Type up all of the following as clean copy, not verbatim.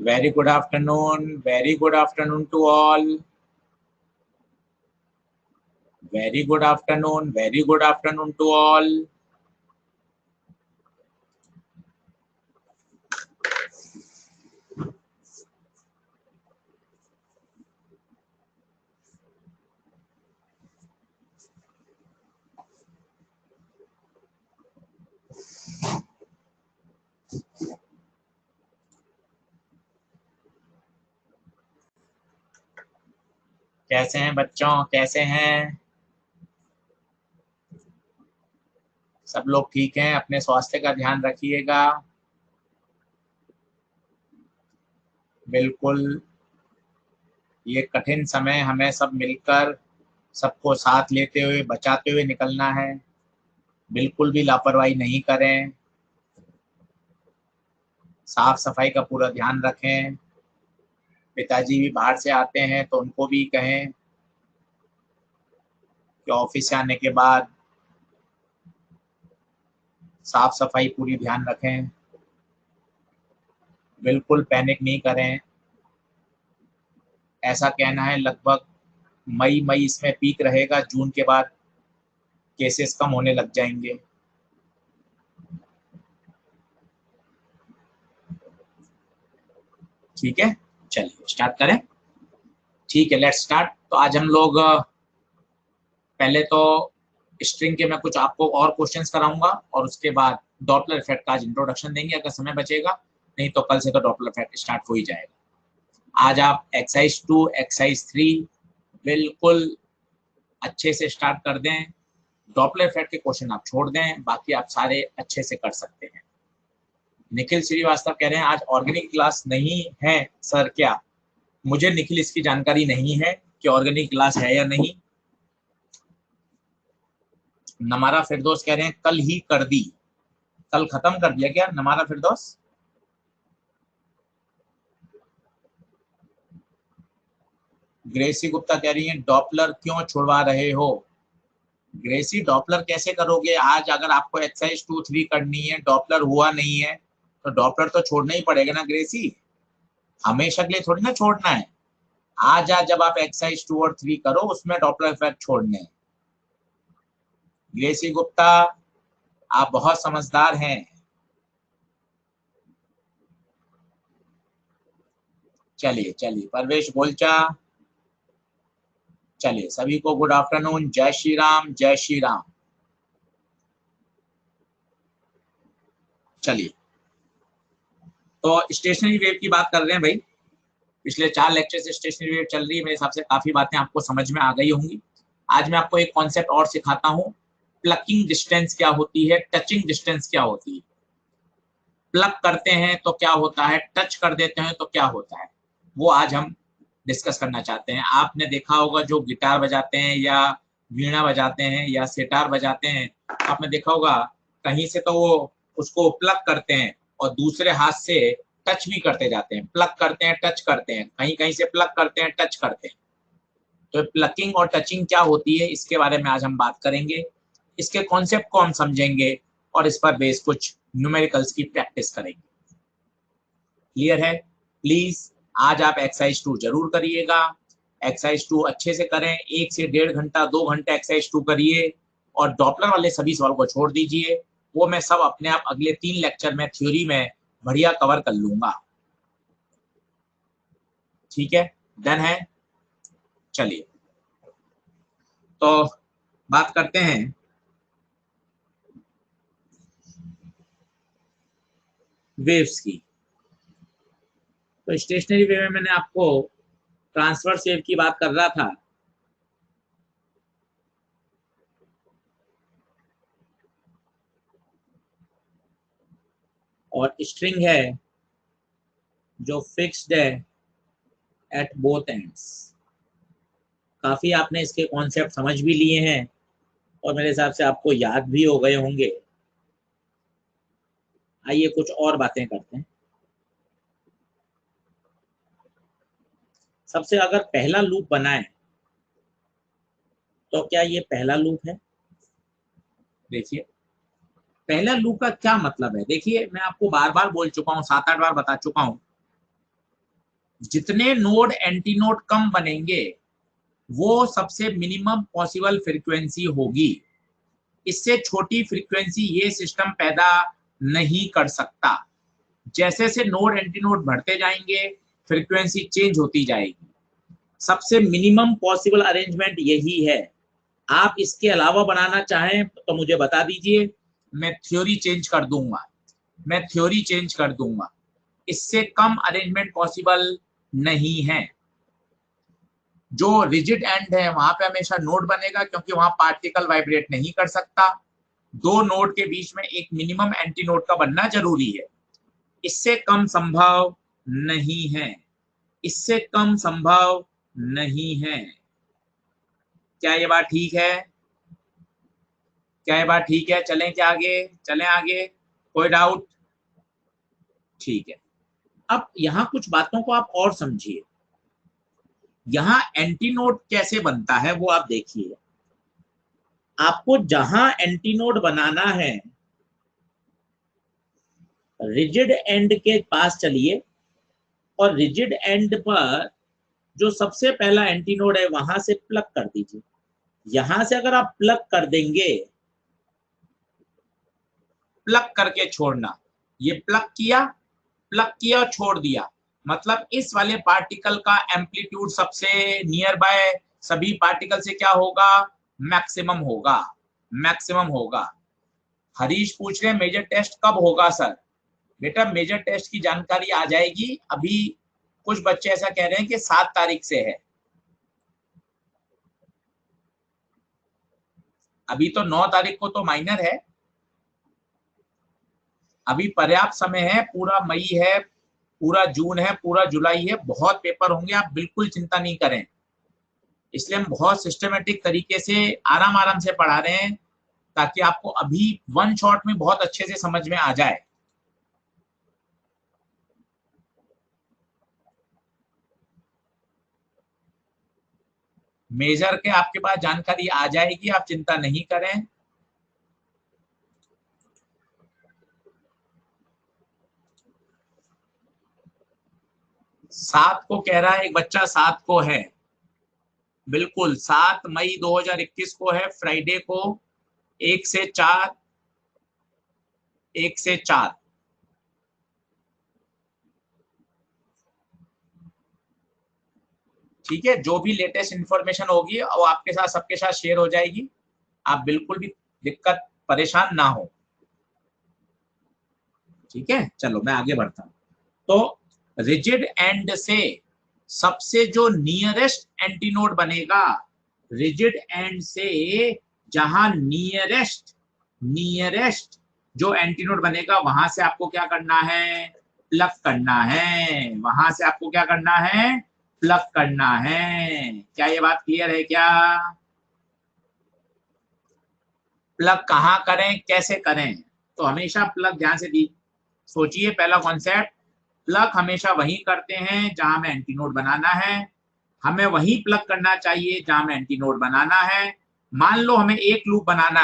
Very good afternoon. Very good afternoon to all. Very good afternoon. Very good afternoon to all. कैसे हैं बच्चों, कैसे हैं सब लोग? ठीक हैं? अपने स्वास्थ्य का ध्यान रखिएगा। बिल्कुल, ये कठिन समय हमें सब मिलकर सबको साथ लेते हुए बचाते हुए निकलना है। बिल्कुल भी लापरवाही नहीं करें। साफ सफाई का पूरा ध्यान रखें। पिताजी भी बाहर से आते हैं तो उनको भी कहें कि ऑफिस से आने के बाद साफ सफाई पूरी ध्यान रखें। बिल्कुल पैनिक नहीं करें। ऐसा कहना है लगभग मई इसमें पीक रहेगा, जून के बाद केसेस कम होने लग जाएंगे। ठीक है, चलिए स्टार्ट करें। ठीक है, लेट्स स्टार्ट। तो आज हम लोग पहले तो स्ट्रिंग के मैं कुछ आपको और क्वेश्चंस कराऊंगा और उसके बाद डॉपलर इफेक्ट का आज इंट्रोडक्शन देंगे अगर समय बचेगा, नहीं तो कल से तो डॉपलर इफेक्ट स्टार्ट हो ही जाएगा। आज आप एक्सरसाइज 2, एक्सरसाइज 3 बिल्कुल अच्छे से स्टार्ट कर दें। डॉपलर इफेक्ट के क्वेश्चन आप छोड़ दें, बाकी आप सारे अच्छे से कर सकते हैं। निखिल श्रीवास्तव कह रहे हैं आज ऑर्गेनिक क्लास नहीं है सर क्या? मुझे निखिल इसकी जानकारी नहीं है कि ऑर्गेनिक क्लास है या नहीं। नमारा फिरदौस कह रहे हैं कल ही कर दी। कल खत्म कर दिया क्या नमारा फिरदौस? ग्रेसी गुप्ता कह रही है डॉपलर क्यों छुड़वा रहे हो? ग्रेसी डॉपलर कैसे करोगे? आज अगर आपको एक्सरसाइज 2, 3 करनी है, डॉपलर हुआ नहीं है तो डॉपलर तो छोड़ना ही पड़ेगा ना ग्रेसी। हमेशा के लिए थोड़ी ना छोड़ना है। आज जब आप एक्सरसाइज 2 और 3 करो उसमें डॉपलर इफेक्ट छोड़ने हैं। ग्रेसी गुप्ता आप बहुत समझदार हैं। चलिए चलिए, परवेश बोलचा, चलिए सभी को गुड आफ्टरनून, जय श्री राम, जय श्री राम। चलिए, तो स्टेशनरी वेव की बात कर रहे हैं भाई। पिछले 4 लेक्चर से स्टेशनरी वेव चल रही है, मेरे हिसाब से काफी बातें आपको समझ में आ गई होंगी। आज मैं आपको एक कॉन्सेप्ट और सिखाता हूँ। प्लकिंग डिस्टेंस क्या होती है, टचिंग डिस्टेंस क्या होती है। प्लक करते हैं तो क्या होता है, टच कर देते हैं तो क्या होता है, वो आज हम डिस्कस करना चाहते हैं। आपने देखा होगा जो गिटार बजाते हैं या वीणा बजाते हैं या सितार बजाते हैं, आपने देखा होगा कहीं से तो वो उसको प्लग करते हैं और दूसरे हाथ से टच भी करते जाते हैं। प्लग करते हैं, टच करते हैं, कहीं कहीं से प्लग करते हैं, टच करते हैं। तो प्लकिंग और टचिंग क्या होती है इसके बारे में आज हम बात करेंगे। इसके कॉन्सेप्ट को हम समझेंगे और इस पर बेस कुछ न्यूमेरिकल्स की प्रैक्टिस करेंगे। क्लियर है? प्लीज आज आप एक्सरसाइज 2 जरूर करिएगा। एक्सरसाइज 2 अच्छे से करें, 1 से 1.5 घंटा 2 घंटे एक्सरसाइज 2 करिए और डॉपलर वाले सभी सवाल को छोड़ दीजिए। वो मैं सब अपने आप अगले 3 लेक्चर में थ्योरी में बढ़िया कवर कर लूंगा। ठीक है, डन है? चलिए, तो बात करते हैं वेव्स की। तो स्टेशनरी वेव में मैंने आपको ट्रांसवर्स वेव की बात कर रहा था। और स्ट्रिंग है जो फिक्स्ड है एट बोथ एंड्स। काफी आपने इसके कॉन्सेप्ट समझ भी लिए हैं और मेरे हिसाब से आपको याद भी हो गए होंगे। आइए कुछ और बातें करते हैं। सबसे अगर पहला लूप बनाए तो क्या ये पहला लूप है? देखिए, पहला लूप का क्या मतलब है। देखिए, मैं आपको बार बार बोल चुका हूं, 7-8 बार बता चुका हूं जितने नोड एंटी नोड कम बनेंगे वो सबसे मिनिमम पॉसिबल फ्रीक्वेंसी होगी। इससे छोटी फ्रीक्वेंसी ये सिस्टम पैदा नहीं कर सकता। जैसे से नोड एंटी नोड बढ़ते जाएंगे फ्रीक्वेंसी चेंज होती जाएगी। सबसे मिनिमम पॉसिबल अरेंजमेंट यही है। आप इसके अलावा बनाना चाहें तो मुझे बता दीजिए, मैं थ्योरी चेंज कर दूंगा। इससे कम अरेंजमेंट पॉसिबल नहीं है। जो रिजिड एंड है वहां पे हमेशा नोड बनेगा क्योंकि वहां पार्टिकल वाइब्रेट नहीं कर सकता। दो नोड के बीच में एक मिनिमम एंटी नोड का बनना जरूरी है। इससे कम संभव नहीं है। इससे कम संभव नहीं है। क्या ये बात ठीक है? क्या ये बात ठीक है? चलें क्या आगे? चलें आगे, कोई डाउट? ठीक है। अब यहाँ कुछ बातों को आप और समझिए। यहाँ एंटीनोड कैसे बनता है वो आप देखिए। आपको जहां एंटीनोड बनाना है रिजिड एंड के पास चलिए और रिजिड एंड पर जो सबसे पहला एंटीनोड है वहां से प्लग कर दीजिए। यहां से अगर आप प्लग कर देंगे, प्लग करके छोड़ना, ये प्लग किया और छोड़ दिया, मतलब इस वाले पार्टिकल का एम्पलीट्यूड सबसे नियर बाय सभी पार्टिकल से क्या होगा? मैक्सिमम होगा। हरीश पूछ रहे हैं मेजर टेस्ट कब होगा सर? बेटा मेजर टेस्ट की जानकारी आ जाएगी। अभी कुछ बच्चे ऐसा कह रहे हैं कि 7 तारीख से है। अभी तो 9 तारीख को तो माइनर है। अभी पर्याप्त समय है, पूरा मई है, पूरा जून है, पूरा जुलाई है, बहुत पेपर होंगे, आप बिल्कुल चिंता नहीं करें। इसलिए हम बहुत सिस्टमेटिक तरीके से आराम से पढ़ा रहे हैं ताकि आपको अभी वन शॉट में बहुत अच्छे से समझ में आ जाए। मेजर के आपके पास जानकारी आ जाएगी, आप चिंता नहीं करें। सात को कह रहा है एक बच्चा, 7 को है, बिल्कुल 7 मई 2021 को है, फ्राइडे को 1 से 4। ठीक है, जो भी लेटेस्ट इंफॉर्मेशन होगी वो आपके साथ सबके साथ शेयर हो जाएगी। आप बिल्कुल भी दिक्कत परेशान ना हो। ठीक है, चलो मैं आगे बढ़ता हूं। तो रिजिड एंड से सबसे जो नियरेस्ट एंटीनोड बनेगा, रिजिड एंड से जहां नियरेस्ट जो एंटीनोड बनेगा वहां से आपको क्या करना है? प्लग करना है। वहां से आपको क्या करना है? प्लग करना है। क्या ये बात क्लियर है क्या? प्लग कहाँ करें, कैसे करें? तो हमेशा प्लग ध्यान से दी सोचिए। पहला कॉन्सेप्ट, प्लग हमेशा वहीं करते हैं जहां में एंटीनोड बनाना है। हमें वहीं प्लग करना चाहिए जहां में एंटीनोड बनाना है। मान लो हमें एक लूप बनाना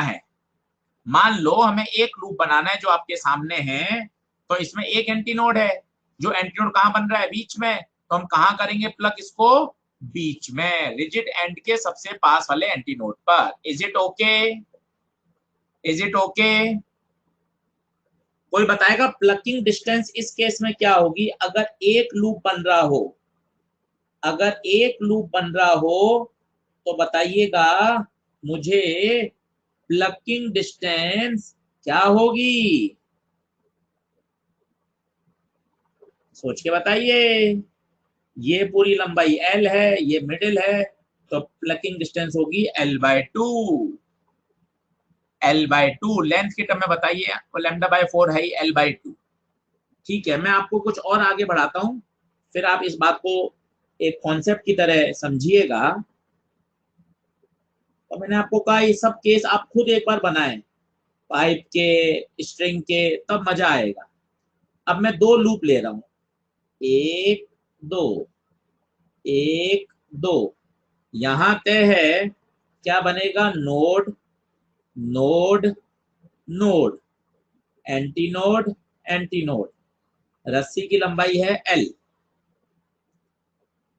है, जो आपके सामने है। तो इसमें एक एंटीनोड है, जो एंटीनोड कहाँ बन रहा है? बीच में। तो हम कहाँ करेंगे प्लग इसको? बीच में, रिजिड एंड के सबसे पास वाले एंटीनोड पर। Is it okay? कोई बताएगा प्लगिंग डिस्टेंस इस केस में क्या होगी? अगर एक लूप बन रहा हो तो बताइएगा मुझे प्लगिंग डिस्टेंस क्या होगी? सोच के बताइए। ये पूरी लंबाई L है, ये मिडिल है, तो प्लगिंग डिस्टेंस होगी L/2। लेंथ की टर्म में बताइए, λ/4 है ही L/2। ठीक है, मैं आपको कुछ और आगे बढ़ाता हूं, फिर आप इस बात को एक कॉन्सेप्ट की तरह समझिएगा। तो मैंने आपको कहा ये सब केस आप खुद एक बार बनाएं, पाइप के, स्ट्रिंग के, तब मजा आएगा। अब मैं 2 लूप ले रहा हूं, 1 2 1 2। यहां तय है क्या बनेगा? Node node node, antinode antinode. रस्सी की लंबाई है L।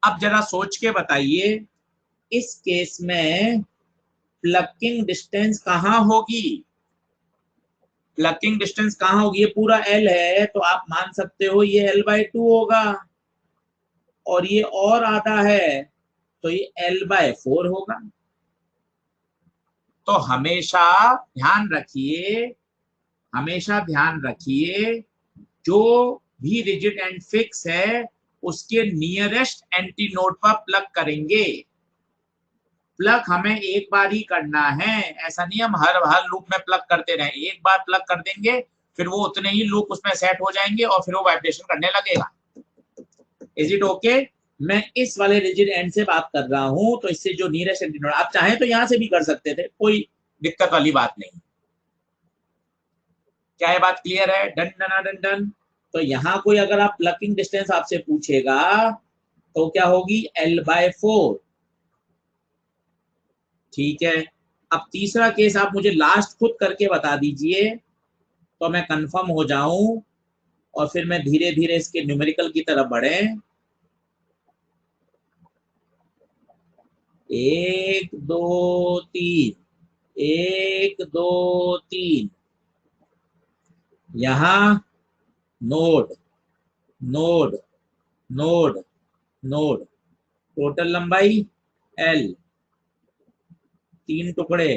अब जरा सोच के बताइए, इस केस में प्लकिंग डिस्टेंस कहाँ होगी? प्लकिंग डिस्टेंस कहाँ होगी? ये पूरा L है तो आप मान सकते हो ये L/2 होगा, और ये और आधा है तो ये L/4 होगा। तो हमेशा ध्यान रखिए, हमेशा ध्यान रखिए, जो भी रिजिड एंड फिक्स है उसके नियरेस्ट एंटीनोड पर प्लग करेंगे। प्लग हमें एक बार ही करना है, ऐसा नहीं हम हर लूप में प्लग करते रहें। एक बार प्लग कर देंगे फिर वो उतने ही लूप उसमें सेट हो जाएंगे और फिर वो वाइब्रेशन करने लगेगा। Is it okay? मैं इस वाले रिजिड एंड से बात कर रहा हूं, तो इससे जो नियरेस्ट एंटीनोड, आप चाहें तो यहां से भी कर सकते थे, कोई दिक्कत वाली बात नहीं। क्या ये बात क्लियर है? Done done done done. तो यहाँ कोई अगर आप प्लकिंग डिस्टेंस आपसे पूछेगा तो क्या होगी? L/4। ठीक है, अब तीसरा केस आप मुझे लास्ट खुद करके बता दीजिए तो मैं कंफर्म हो जाऊं और फिर मैं धीरे धीरे इसके न्यूमेरिकल की तरफ बढ़े। 1 2 3, 1 2 3, यहां node node node node, total लंबाई L, 3 टुकड़े,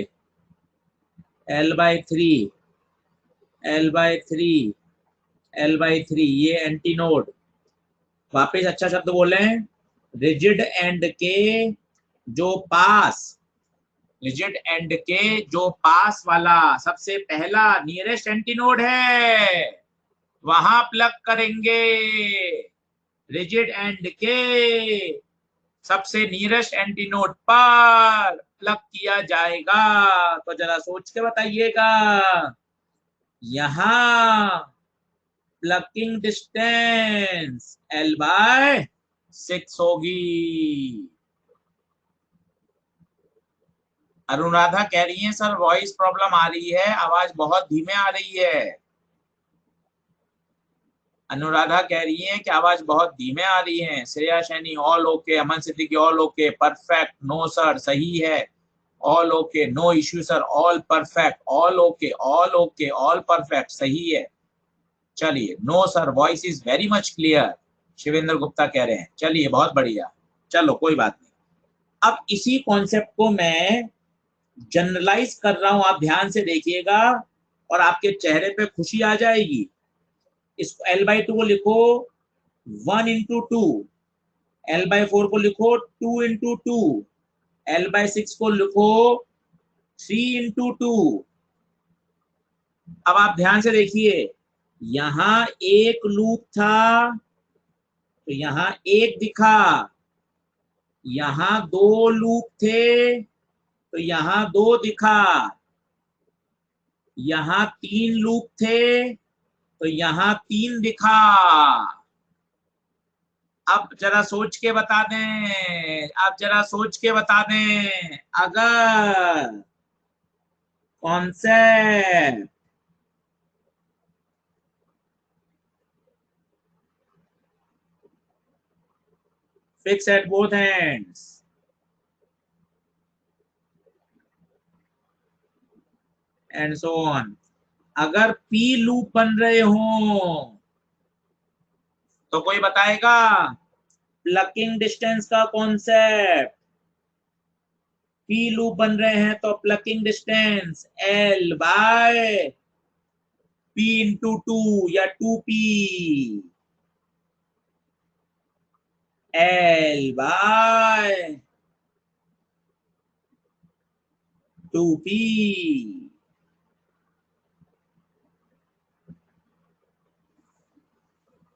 L/3, L/3, L/3, ये एंटीनोड। वापिस अच्छा शब्द बोले, रिजिड एंड के जो पास, रिजिड एंड के जो पास वाला सबसे पहला नियरेस्ट एंटीनोड है वहां प्लग करेंगे। रिजिड एंड के सबसे नियरेस्ट एंटीनोड पर प्लग किया जाएगा। तो जरा सोच के बताइएगा, यहां प्लकिंग डिस्टेंस L/6 होगी। अनुराधा कह रही है सर वॉइस प्रॉब्लम आ रही है, आवाज बहुत धीमे आ रही है। अनुराधा कह रही है कि आवाज बहुत धीमे आ रही है। Shreya Saini all okay, Aman Siddiqui all okay, perfect, no sir सही है, all okay, no issue sir, all perfect, all okay, all okay, all perfect, सही है। चलिए, no sir voice is very much clear, Shivendra Gupta कह रहे हैं। चलिए बहुत बढ़िया, चलो कोई बात नहीं। अब इसी कॉन्सेप्ट को मैं जनरलाइज कर रहा हूं, आप ध्यान से देखिएगा और आपके चेहरे पे खुशी आ जाएगी। इसको L/2 को लिखो 1 into 2, L/4 को लिखो 2 into 2, L/6 को लिखो 3 into 2। अब आप ध्यान से देखिए, यहां एक लूप था तो यहां एक दिखा, यहां 2 लूप थे तो यहां 2 दिखा, यहां 3 लूप थे तो यहां 3 दिखा। अब जरा सोच के बता दें, अब जरा सोच के बता दें, अगर concept fix at both ends and so on, अगर P लूप बन रहे हो तो कोई बताएगा प्लकिंग डिस्टेंस का कॉन्सेप्ट? P लूप बन रहे हैं तो प्लकिंग डिस्टेंस L/P इंटू 2 या 2P, L/2P।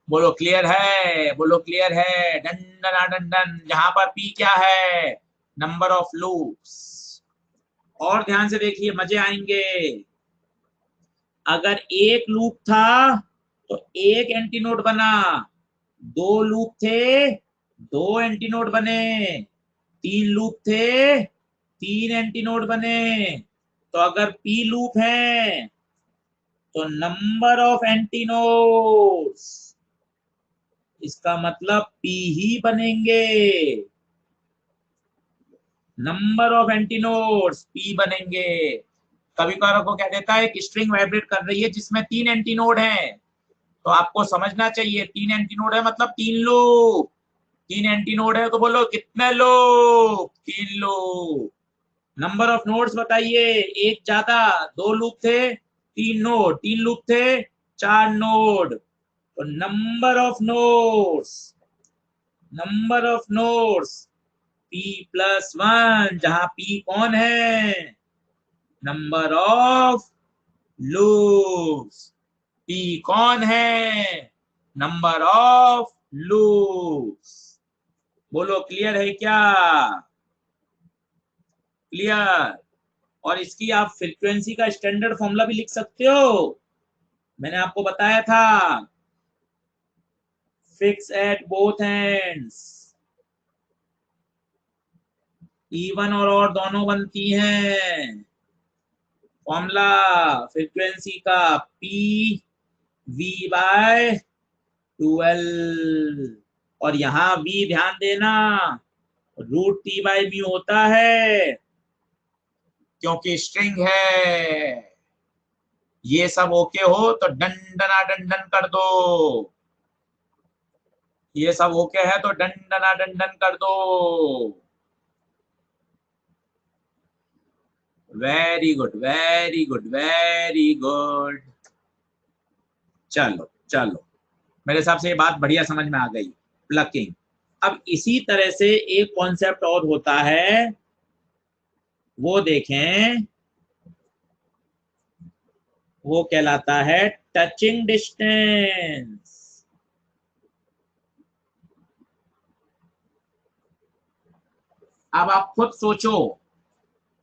बोलो क्लियर है, बोलो क्लियर है, डन डन डन डन। जहां पर P क्या है? Number of loops. और ध्यान से देखिए, मजे आएंगे। अगर एक लूप था तो एक एंटीनोड बना, 2 लूप थे 2 एंटीनोड बने, 3 लूप थे 3 एंटीनोड बने। तो अगर P लूप है तो नंबर ऑफ एंटीनोड्स इसका मतलब P ही बनेंगे। Number of anti nodes P बनेंगे। कभी कभार को क्या देता है, एक स्ट्रिंग वाइब्रेट कर रही है जिसमें 3 एंटी नोड हैं, तो आपको समझना चाहिए 3 एंटी नोड है मतलब 3 लूप। 3 एंटी नोड है तो बोलो कितने loop? 3 loop. Number of nodes बताइए, एक ज्यादा, 2 लूप थे, 3 नोड, 3 लूप थे, 4 नोड। तो नंबर ऑफ नोड्स P+1, जहां P कौन है? Number of loops. P कौन है? Number of loops. बोलो क्लियर है क्या? क्लियर। और इसकी आप फ्रीक्वेंसी का स्टैंडर्ड फॉर्मूला भी लिख सकते हो, मैंने आपको बताया था। Fix at both ends, even और ऑड दोनों बनती हैं। फॉर्मूला फ्रीक्वेंसी का P/V/12, और यहां V ध्यान देना √T/μ होता है, क्योंकि स्ट्रिंग है। ये सब ओके हो तो डंडना डंडन कर दो। ये सब ओके है तो डंडना डंडन कर दो। Very good, very good, very good. चलो चलो, मेरे हिसाब से ये बात बढ़िया समझ में आ गई, प्लकिंग। अब इसी तरह से एक कॉन्सेप्ट और होता है, वो देखें, वो कहलाता है टचिंग डिस्टेंस। अब आप खुद सोचो,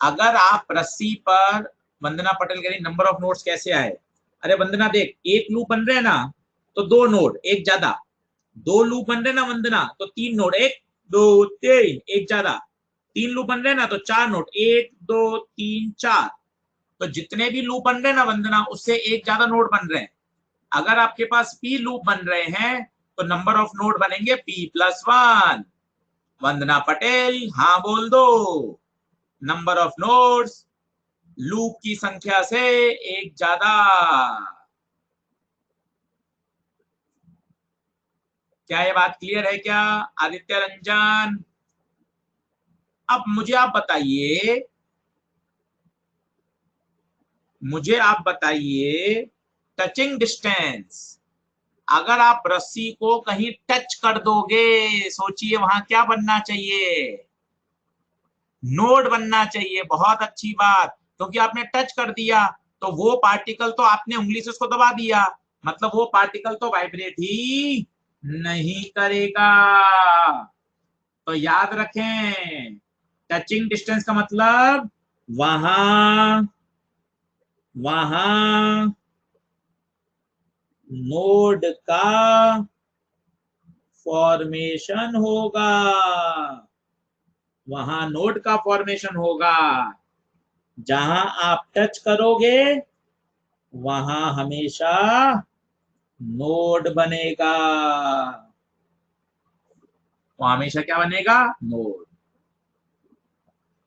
अगर आप रस्सी पर, वंदना पटेल कह रही नंबर ऑफ नोड्स कैसे आए? अरे वंदना देख, एक लूप बन रहे हैं ना, तो 2 नोड, एक ज्यादा। 2 लूप बन रहे ना वंदना, तो 3 नोड, 1 2 3, एक ज्यादा। 3 लूप बन रहे ना तो 4 नोड, 1 2 3 4। तो जितने भी लूप बन रहे ना वंदना, उससे एक ज्यादा नोड बन रहे हैं। अगर आपके पास P लूप बन रहे हैं तो नंबर ऑफ नोड बनेंगे P+1। वंदना पटेल हाँ बोल दो। नंबर ऑफ नोड्स लूप की संख्या से एक ज्यादा। क्या ये बात क्लियर है क्या? आदित्य रंजन, अब मुझे आप बताइए टचिंग डिस्टेंस, अगर आप रस्सी को कहीं टच कर दोगे, सोचिए वहां क्या बनना चाहिए? नोड बनना चाहिए। बहुत अच्छी बात, क्योंकि आपने टच कर दिया तो वो पार्टिकल तो आपने उंगली से उसको दबा दिया, मतलब वो पार्टिकल तो वाइब्रेट ही नहीं करेगा। तो याद रखें, टचिंग डिस्टेंस का मतलब वहां वहां नोड का फॉर्मेशन होगा, वहां नोड का फॉर्मेशन होगा। जहां आप टच करोगे वहां हमेशा नोड बनेगा, तो हमेशा क्या बनेगा? नोड।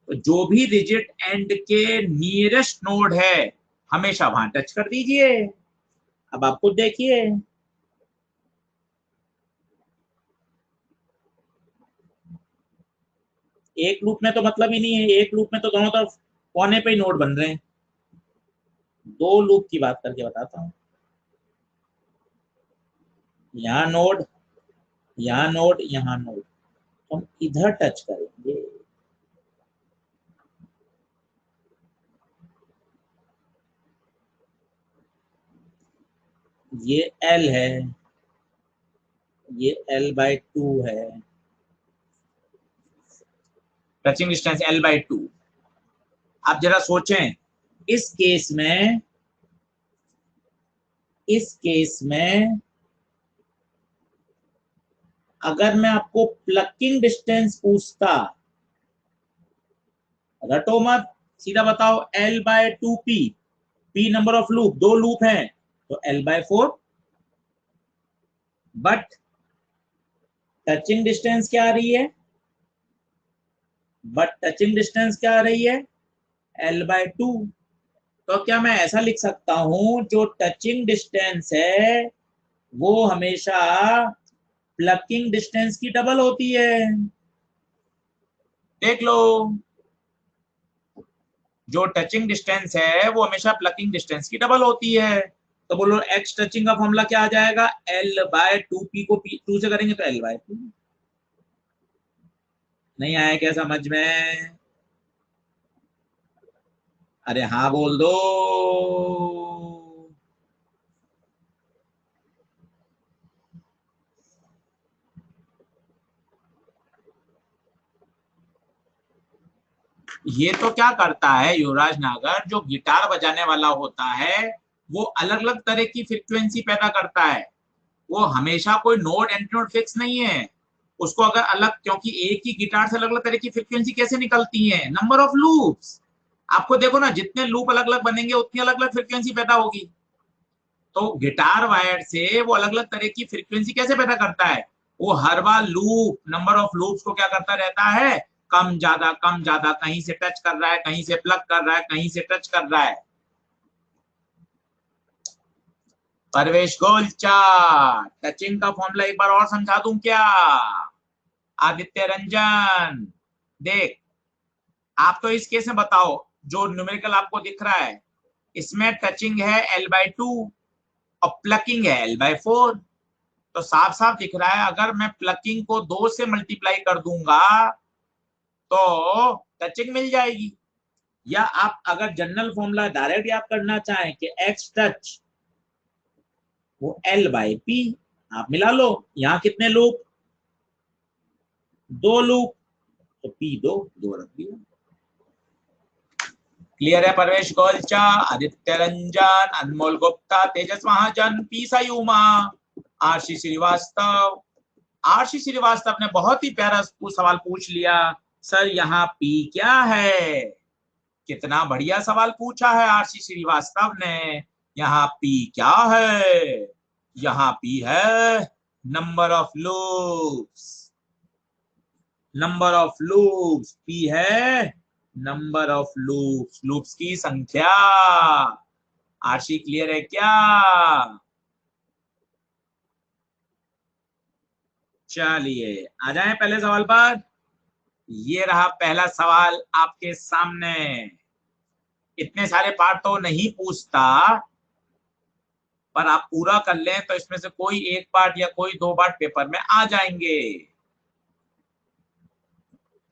तो जो भी रिजिड एंड के नियरेस्ट नोड है, हमेशा वहां टच कर दीजिए। अब आप खुद देखिए, एक लूप में तो मतलब ही नहीं है, एक लूप में तो दोनों तरफ कोने पे ही नोड बन रहे हैं। 2 लूप की बात करके बताता हूं, यहाँ नोड, यहाँ नोड, यहाँ नोड, हम इधर टच करेंगे। ये L है, ये L/2 है, टचिंग डिस्टेंस L/2। आप जरा सोचें, इस केस में अगर मैं आपको प्लकिंग डिस्टेंस पूछता, रटो मत, सीधा बताओ L/2P। P number of loop, 2 loop हैं तो L/4। बट टचिंग डिस्टेंस क्या आ रही है, बट टचिंग डिस्टेंस क्या आ रही है, L/2। तो क्या मैं ऐसा लिख सकता हूं, जो टचिंग डिस्टेंस है वो हमेशा प्लकिंग डिस्टेंस की डबल होती है। देख लो, जो टचिंग डिस्टेंस है वो हमेशा प्लकिंग डिस्टेंस की डबल होती है। तो बोलो एक्स टचिंग का फॉर्मूला क्या आ जाएगा, L/2, P को P2 से करेंगे तो L/2। नहीं आया क्या समझ में? अरे हाँ बोल दो। ये तो क्या करता है युवराज नागर, जो गिटार बजाने वाला होता है वो अलग अलग तरह की फ्रीक्वेंसी पैदा करता है। वो हमेशा कोई नोट एंटीनोड फिक्स नहीं है। उसको अगर अलग, क्योंकि एक ही गिटार से अलग अलग तरह की फ्रीक्वेंसी कैसे निकलती है, नंबर ऑफ लूप्स। आपको देखो ना, जितने लूप अलग अलग बनेंगे उतनी अलग अलग फ्रीक्वेंसी पैदा होगी। तो गिटार वायर से वो अलग अलग तरह की फ्रीक्वेंसी कैसे पैदा करता है, वो हर बार लूप, नंबर ऑफ लूप्स को क्या करता रहता है, कम ज्यादा कम ज्यादा, कहीं से टच कर रहा है, कहीं से प्लग कर रहा है, कहीं से टच कर रहा है। परवेश गोलचा, टचिंग का फॉर्मूला एक बार और समझा दूं क्या? आदित्य रंजन, देख, आप तो इस केस में बताओ, जो न्यूमेरिकल आपको दिख रहा है इसमें टचिंग है L/2 और प्लकिंग है L/4। तो साफ साफ दिख रहा है, अगर मैं प्लकिंग को 2 से मल्टीप्लाई कर दूंगा तो टचिंग मिल जाएगी। या आप अगर जनरल फॉर्मूला डायरेक्ट याद करना चाहें कि एक्स टच वो L/P, आप मिला लो। यहां कितने लूप, 2 लूप, तो P2 रख दिया। क्लियर है Parvesh Golcha, Aditya Ranjan, Anmol Gupta, Tejas Mahajan, P Sayuma, R C Srivastava. R C Srivastava ने बहुत ही प्यारा सवाल पूछ लिया, सर यहाँ पी क्या है। कितना बढ़िया सवाल पूछा है आरसी श्रीवास्तव ने। यहाँ पी क्या है, यहाँ पी है number of loops. Number of loops, P है नंबर ऑफ लूप्स, लूप्स की संख्या। आरसी क्लियर है क्या? चलिए आ जाएं पहले सवाल पर। ये रहा पहला सवाल आपके सामने। इतने सारे पार्ट तो नहीं पूछता, पर आप पूरा कर लें तो इसमें से कोई एक पार्ट या कोई 2 पार्ट पेपर में आ जाएंगे।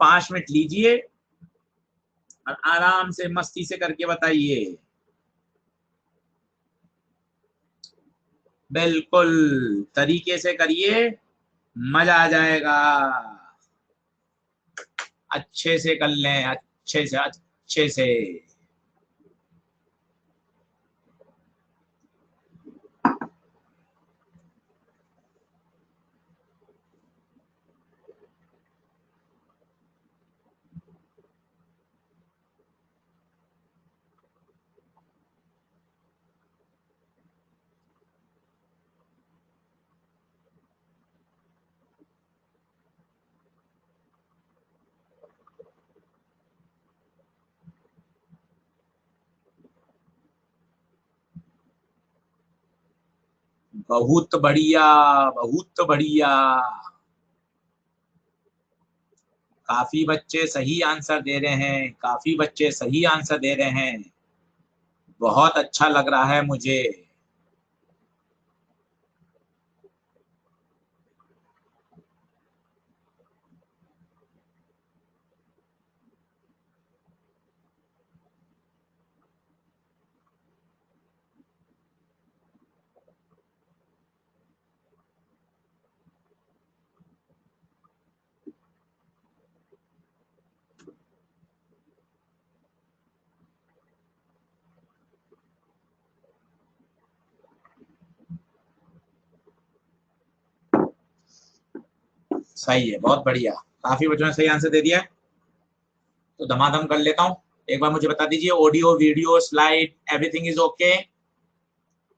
5 मिनट लीजिए और आराम से मस्ती से करके बताइए। बिल्कुल तरीके से करिए, मजा आ जाएगा। अच्छे से कर लें, अच्छे से अच्छे से। बहुत बढ़िया, बहुत बढ़िया। काफी बच्चे सही आंसर दे रहे हैं, काफी बच्चे सही आंसर दे रहे हैं। बहुत अच्छा लग रहा है मुझे। सही है, बहुत बढ़िया। काफी बच्चों ने सही आंसर दे दिया है, तो धमाधम कर लेता हूँ। एक बार मुझे बता दीजिए, audio video slide everything is okay?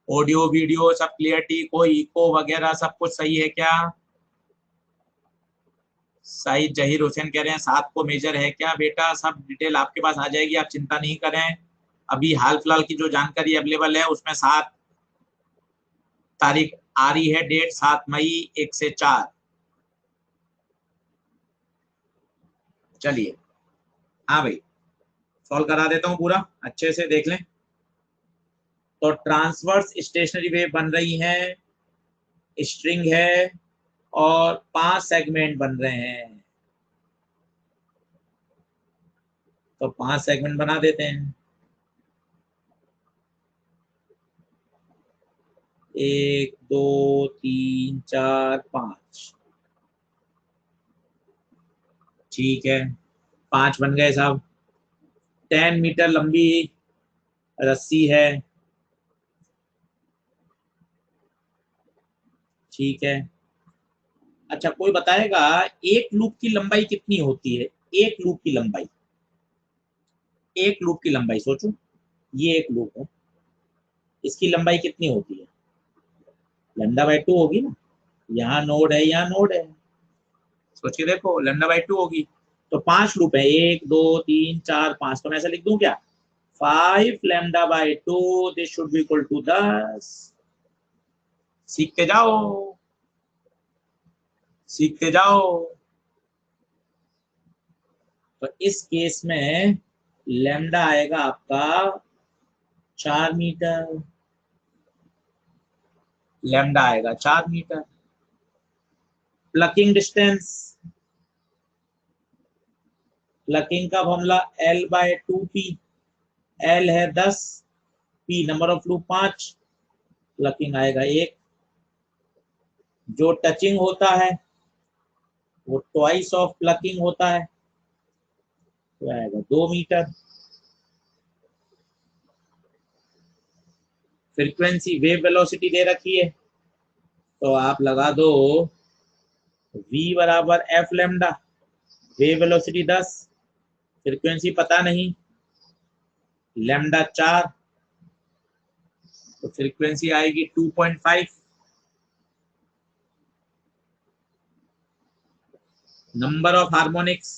Audio video सब क्लियरिटी, कोई इको वगैरह सब कुछ सही है क्या? साइद जहीर हुसैन कह रहे हैं 7 को मेजर है क्या बेटा, सब डिटेल आपके पास आ जाएगी, आप चिंता नहीं करें। अभी हाल फिलहाल की जो जानकारी अवेलेबल है उसमें 7 तारीख आ रही है, डेट 7 मई 1 से 4। चलिए हाँ भाई, सॉल्व करा देता हूं पूरा, अच्छे से देख लें। तो ट्रांसवर्स स्टेशनरी वेव बन रही है, स्ट्रिंग है और 5 सेगमेंट बन रहे हैं। तो 5 सेगमेंट बना देते हैं, 1 2 3 4 5। ठीक है, 5 बन गए साहब। 10 मीटर लंबी रस्सी है, ठीक है। अच्छा कोई बताएगा एक लूप की लंबाई कितनी होती है? एक लूप की लंबाई, एक लूप की लंबाई सोचो, ये एक लूप है, इसकी लंबाई कितनी होती है? λ/2 होगी ना, यहाँ नोड है, यहाँ नोड है, सोच के देखो, λ/2 होगी। तो 5 लूप है, 1 2 3 4 5, तो मैं ऐसा लिख दूं क्या, 5 λ/2, this should be equal to 10। सीखते जाओ, सीखते जाओ। तो इस केस में लैम्डा आएगा आपका 4 मीटर, लैम्डा आएगा 4 मीटर। प्लकिंग डिस्टेंस, प्लकिंग का फॉर्मूला L/2P, L है 10, P number of loop 5, plucking आएगा 1। जो टचिंग होता है वो ट्वाइस ऑफ प्लकिंग होता है, तो आएगा 2 मीटर। फ्रीक्वेंसी वेव वेलोसिटी दे रखी है, तो आप लगा दो v बराबर f lambda, wave velocity 10, frequency पता नहीं, लैम्डा 4, तो फ्रीक्वेंसी आएगी 2.5। नंबर ऑफ हार्मोनिक्स,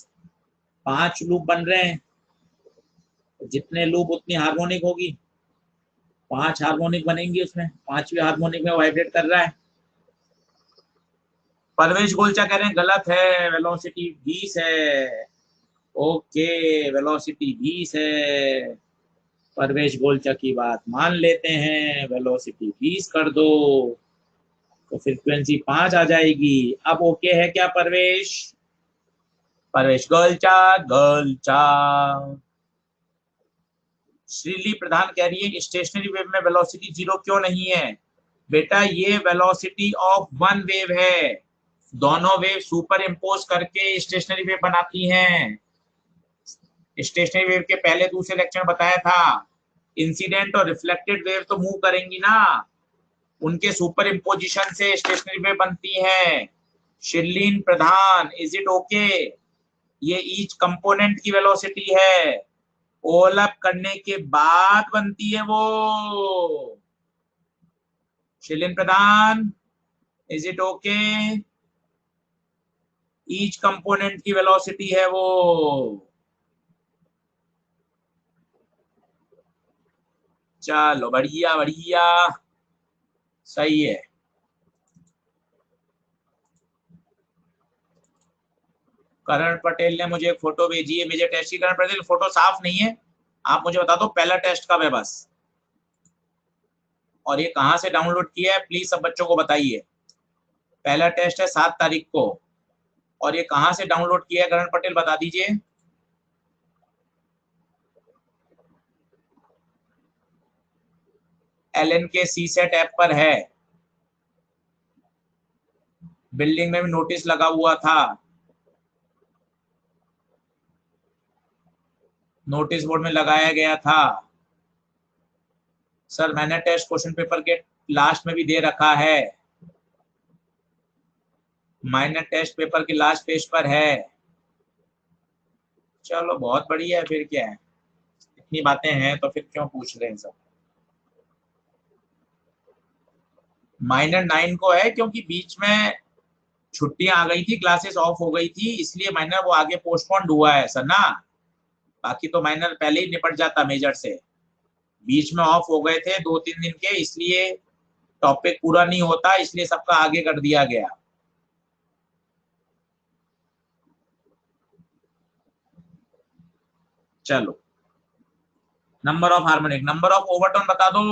5 लूप बन रहे हैं, जितने लूप उतनी हार्मोनिक होगी, 5 हार्मोनिक बनेंगी उसमें, 5वीं हार्मोनिक में वाइब्रेट कर रहा है। परवेश गोलचा कह रहे हैं गलत है, वेलोसिटी 20 है। ओके, वेलोसिटी 20 है, परवेश गोलचा की बात मान लेते हैं, वेलोसिटी 20 कर दो तो फ्रीक्वेंसी 5 आ जाएगी। अब ओके है क्या परवेश? परवेश गोलचा, गोलचा। श्रीली प्रधान कह रही है स्टेशनरी वेव में वेलोसिटी 0 क्यों नहीं है? बेटा ये वेलोसिटी ऑफ वन वेव है, दोनों वेव सुपर इम्पोज करके स्टेशनरी वेव बनाती हैं। स्टेशनरी वेव के पहले दूसरे लेक्चर में बताया था, इंसिडेंट और रिफ्लेक्टेड वेव तो मूव करेंगी ना, उनके सुपर इम्पोजिशन से स्टेशनरी वेव बनती है। Shirleen Pradhan, is it okay? ये ईच कंपोनेंट की वेलोसिटी है, ओवरलैप करने के बाद बनती है वो। Shirleen Pradhan, is it okay? Each component की वेलोसिटी है वो। चलो बढ़िया बढ़िया, सही है। करण पटेल ने मुझे एक फोटो भेजी है, मुझे टेस्ट की। करण पटेल फोटो साफ नहीं है, आप मुझे बता दो पहला टेस्ट कब है बस, और ये कहाँ से डाउनलोड किया है प्लीज सब बच्चों को बताइए। पहला टेस्ट है 7 तारीख को, और ये कहाँ से डाउनलोड किया है करण पटेल बता दीजिए। LN के CSET ऐप पर है, बिल्डिंग में भी नोटिस लगा हुआ था, नोटिस बोर्ड में लगाया गया था। सर मैंने टेस्ट क्वेश्चन पेपर के लास्ट में भी दे रखा है, माइनर टेस्ट पेपर के लास्ट पेज पर है। चलो बहुत बढ़िया है, फिर क्या है, इतनी बातें हैं तो फिर क्यों पूछ रहे हैं सब। माइनर 9 को है, क्योंकि बीच में छुट्टियां आ गई थी, क्लासेस ऑफ हो गई थी, इसलिए माइनर वो आगे पोस्टपोन्ड हुआ है सर ना। बाकी तो माइनर पहले ही निपट जाता मेजर से, बीच में ऑफ हो गए थे 2-3 दिन के, इसलिए टॉपिक पूरा नहीं होता, इसलिए सबका आगे कर दिया गया। चलो, number of harmonic, number of overtone बता दो।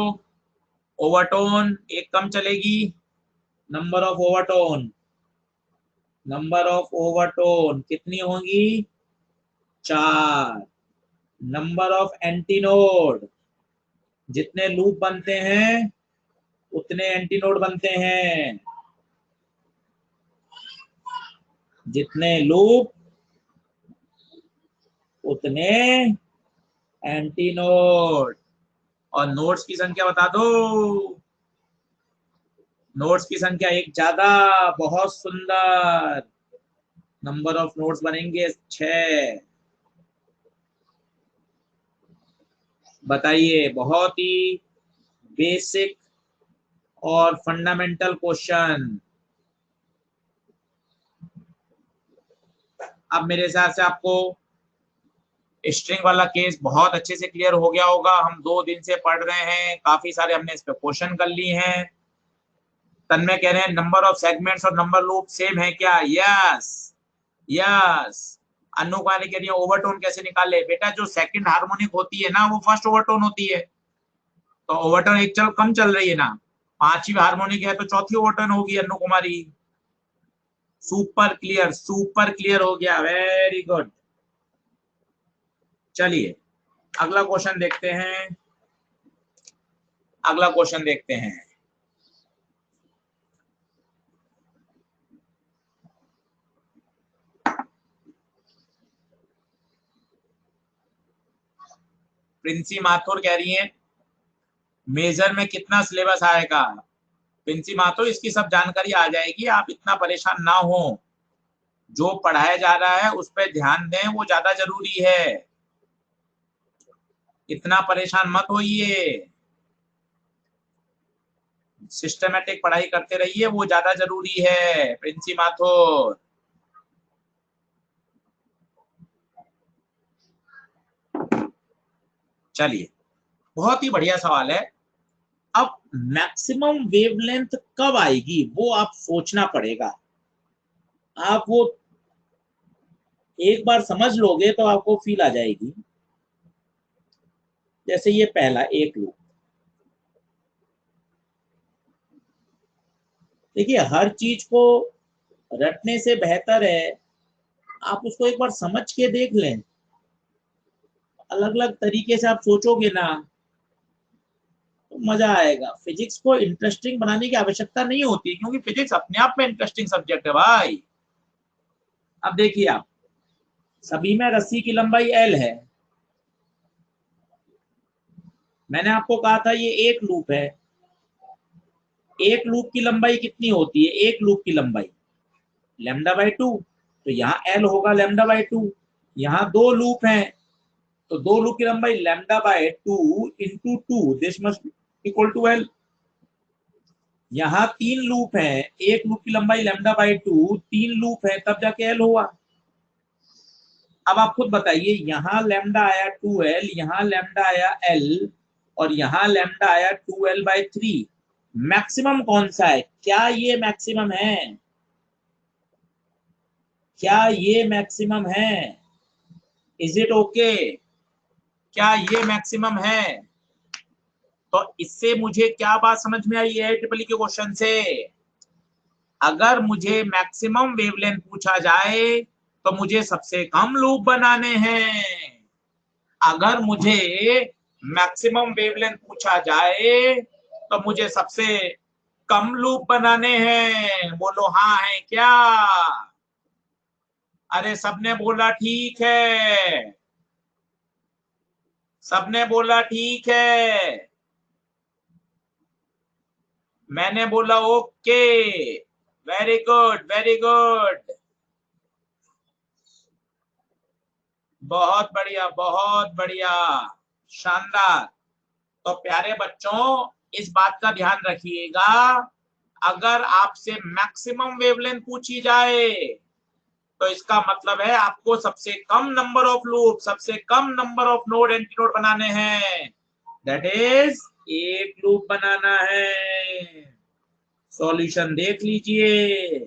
ओवरटोन एक कम चलेगी। Number of overtone, number of overtone कितनी होंगी? 4। नंबर ऑफ एंटीनोड, जितने लूप बनते हैं उतने एंटीनोड बनते हैं। जितने लूप उतने एंटीनोड। और नोड्स की संख्या बता दो। नोड्स की संख्या एक ज्यादा, बहुत सुंदर। नंबर ऑफ नोड्स बनेंगे 6। बताइए, बहुत ही बेसिक और फंडामेंटल क्वेश्चन। अब मेरे हिसाब से आपको स्ट्रिंग वाला केस बहुत अच्छे से क्लियर हो गया होगा। हम 2 दिन से पढ़ रहे हैं, काफी सारे हमने इस पे क्वेश्चन कर लिए हैं। तन्मय कह रहे हैं नंबर ऑफ सेगमेंट्स और नंबर लूप सेम है क्या? Yes yes. अनु कुमारी कह रही है ओवरटोन कैसे निकाले? बेटा जो सेकंड हार्मोनिक होती है ना, वो फर्स्ट ओवरटोन होती है। तो ओवरटोन एक कम चल रही है ना, 5वीं हार्मोनिक है तो चौथी ओवरटोन होगी अनु कुमारी। सुपर क्लियर, सुपर क्लियर हो गया, वेरी गुड। चलिए अगला क्वेश्चन देखते हैं। अगला क्वेश्चन देखते हैं। प्रिंसी माथुर कह रही है मेजर में कितना सिलेबस आएगा? प्रिंसी माथुर, इसकी सब जानकारी आ जाएगी, आप इतना परेशान ना हो। जो पढ़ाया जा रहा है उस पर ध्यान दें, वो ज्यादा जरूरी है। इतना परेशान मत होइए, सिस्टमेटिक पढ़ाई करते रहिए, वो ज्यादा जरूरी है। प्रिंसी माथुर, चलिए बहुत ही बढ़िया सवाल है। अब मैक्सिमम वेवलेंथ कब आएगी वो आप सोचना पड़ेगा। आप वो एक बार समझ लोगे तो आपको फील आ जाएगी। जैसे ये पहला एक लूप, देखिए हर चीज को रटने से बेहतर है आप उसको एक बार समझ के देख लें। अलग अलग तरीके से आप सोचोगे ना तो मजा आएगा। फिजिक्स को इंटरेस्टिंग बनाने की आवश्यकता नहीं होती, क्योंकि फिजिक्स अपने आप में इंटरेस्टिंग सब्जेक्ट है भाई। अब देखिए आप, सभी में रस्सी की लंबाई एल है। मैंने आपको कहा था ये एक लूप है। एक लूप की लंबाई कितनी होती है? एक लूप की लंबाई λ/2, तो यहाँ एल होगा λ/2। यहाँ 2 लूप हैं तो 2 लूप की लंबाई λ/2 into 2, this must equal to L. यहाँ 3 लूप हैं, एक लूप की लंबाई λ/2, 3 लूप है तब जाके एल हुआ। अब आप खुद बताइए, यहाँ लैम्डा आया 2l, यहाँ लैम्डा आया l, और यहाँ लैम्डा आया 2l/3। मैक्सिमम कौन सा है? क्या ये मैक्सिमम है? क्या ये मैक्सिमम है? Is it okay? क्या ये मैक्सिमम है? तो इससे मुझे क्या बात समझ में आई है ट्रिपल के क्वेश्चन से? अगर मुझे मैक्सिमम वेवलेंथ पूछा जाए तो मुझे सबसे कम लूप बनाने हैं। अगर मुझे मैक्सिमम वेवलेंथ पूछा जाए तो मुझे सबसे कम लूप बनाने हैं। बोलो हाँ है क्या? अरे सबने बोला ठीक है, सबने बोला ठीक है, मैंने बोला okay. Very good, very good, बहुत बढ़िया, बहुत बढ़िया, शानदार। तो प्यारे बच्चों, इस बात का ध्यान रखिएगा, अगर आपसे मैक्सिमम वेवलेंथ पूछी जाए तो इसका मतलब है आपको सबसे कम नंबर ऑफ लूप, सबसे कम number of node antinode बनाने हैं, दैट इज एक लूप बनाना है। सॉल्यूशन देख लीजिए,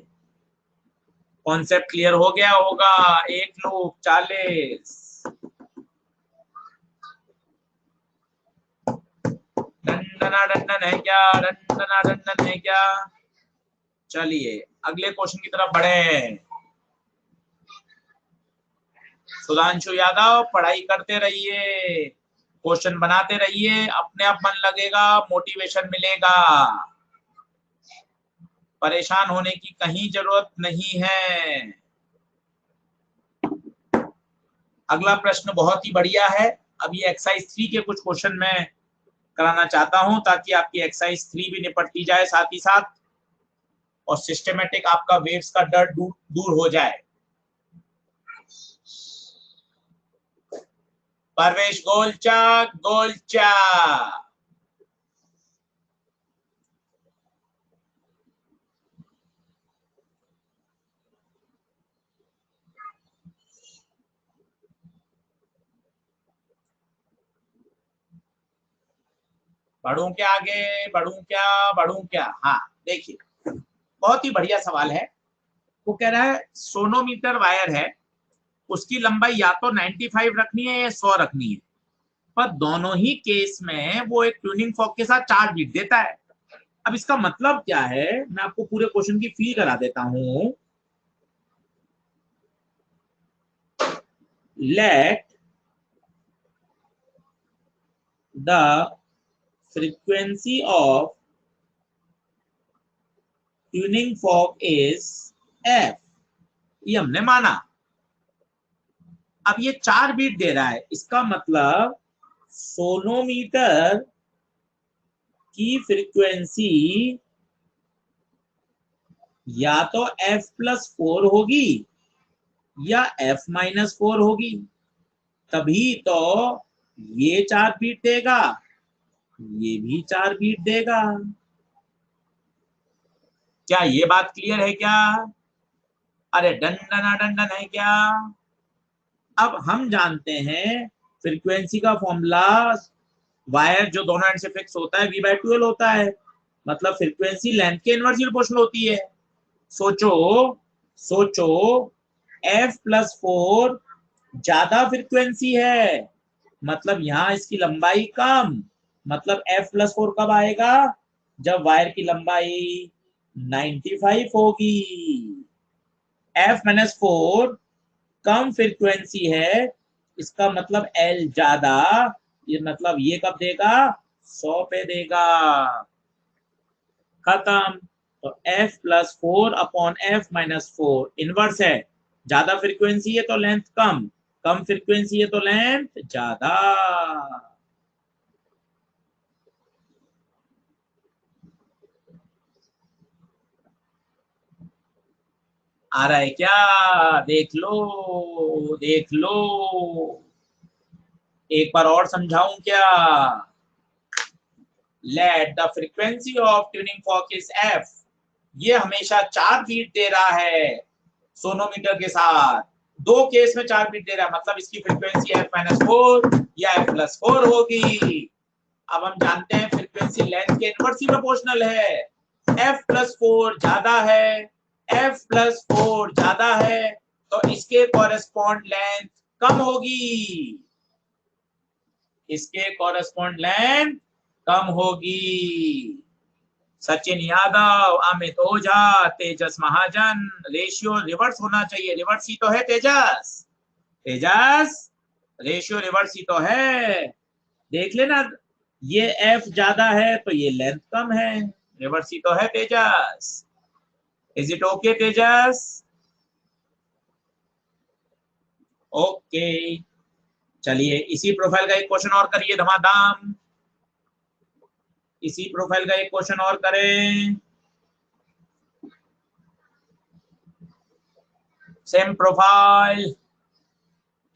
कॉन्सेप्ट क्लियर हो गया होगा। एक लूप 40, डंडना डंडन है क्या, डंडना डंडन है क्या। चलिए अगले क्वेश्चन की तरफ बढ़े। सुधांशु यादव पढ़ाई करते रहिए, क्वेश्चन बनाते रहिए, अपने आप मन लगेगा, मोटिवेशन मिलेगा, परेशान होने की कहीं जरूरत नहीं है। अगला प्रश्न बहुत ही बढ़िया है। अभी एक्सरसाइज 3 के कुछ क्वेश्चन मैं कराना चाहता हूं ताकि आपकी एक्सरसाइज 3 भी निपटती जाए साथ ही साथ, और सिस्टमेटिक आपका वेव्स का डर दूर हो जाए। परवेश गोलचा, गोलचा। बढ़ूं क्या आगे, बढ़ूं क्या, बढ़ूं क्या। हाँ देखिए, बहुत ही बढ़िया सवाल है। वो कह रहा है सोनोमीटर वायर है, उसकी लंबाई या तो 95 रखनी है या 100 रखनी है, पर दोनों ही केस में वो एक ट्यूनिंग फॉर्क के साथ 4 बीट देता है। अब इसका मतलब क्या है, मैं आपको पूरे क्वेश्चन की फील करा देता हूं। Let the frequency of tuning fork is F, ये हमने माना। अब ये 4 बीट दे रहा है, इसका मतलब सोनोमीटर की फ्रीक्वेंसी या तो f+4 होगी या f-4 होगी, तभी तो ये 4 बीट देगा, ये भी 4 बीट देगा। क्या ये बात क्लियर है क्या? अरे डंडना डंडन है क्या? अब हम जानते हैं फ्रीक्वेंसी का फॉर्मूला, वायर जो दोनों एंड से फिक्स होता है V/2L होता है, मतलब फ्रीक्वेंसी लेंथ के इनवर्सली प्रोपोर्शनल होती है। सोचो सोचो, f+4 ज्यादा फ्रीक्वेंसी है, मतलब यहां इसकी लंबाई कम, मतलब f+4 कब आएगा, जब वायर की लंबाई 95 होगी। f-4 कम फ्रीक्वेंसी है, इसका मतलब L ज्यादा, ये मतलब ये कब देगा, 100 पे देगा। खत्म। तो f+4/f-4 इनवर्स है, ज्यादा फ्रीक्वेंसी है तो लेंथ कम, कम फ्रीक्वेंसी है तो लेंथ ज्यादा। आ रहा है क्या? देख लो देख लो, एक बार और समझाऊं क्या? Let the frequency of tuning fork is f, ये हमेशा 4 बीट दे रहा है सोनोमीटर के साथ, दो केस में 4 बीट दे रहा है, मतलब इसकी फ्रीक्वेंसी f-4 या f+4 होगी। अब हम जानते हैं फ्रीक्वेंसी लेंथ के इनवर्सली प्रोपोर्शनल है, f+4 ज्यादा है, f+4 ज्यादा है, तो इसके कॉरेस्पॉन्ड लेंथ कम होगी, इसके कॉरेस्पॉन्ड लेंथ कम होगी। सचिन यादव, अमित ओझा, तेजस महाजन, रेशियो रिवर्स होना चाहिए, रिवर्स ही तो है तेजस, तेजस रेशियो रिवर्स ही तो है। देख लेना, ये f ज्यादा है तो ये लेंथ कम है, रिवर्स ही तो है Tejas. Is it okay Tejas? Okay चलिए इसी प्रोफाइल का एक क्वेश्चन और करिए धमाधम, इसी प्रोफाइल का एक क्वेश्चन और करें, सेम प्रोफाइल,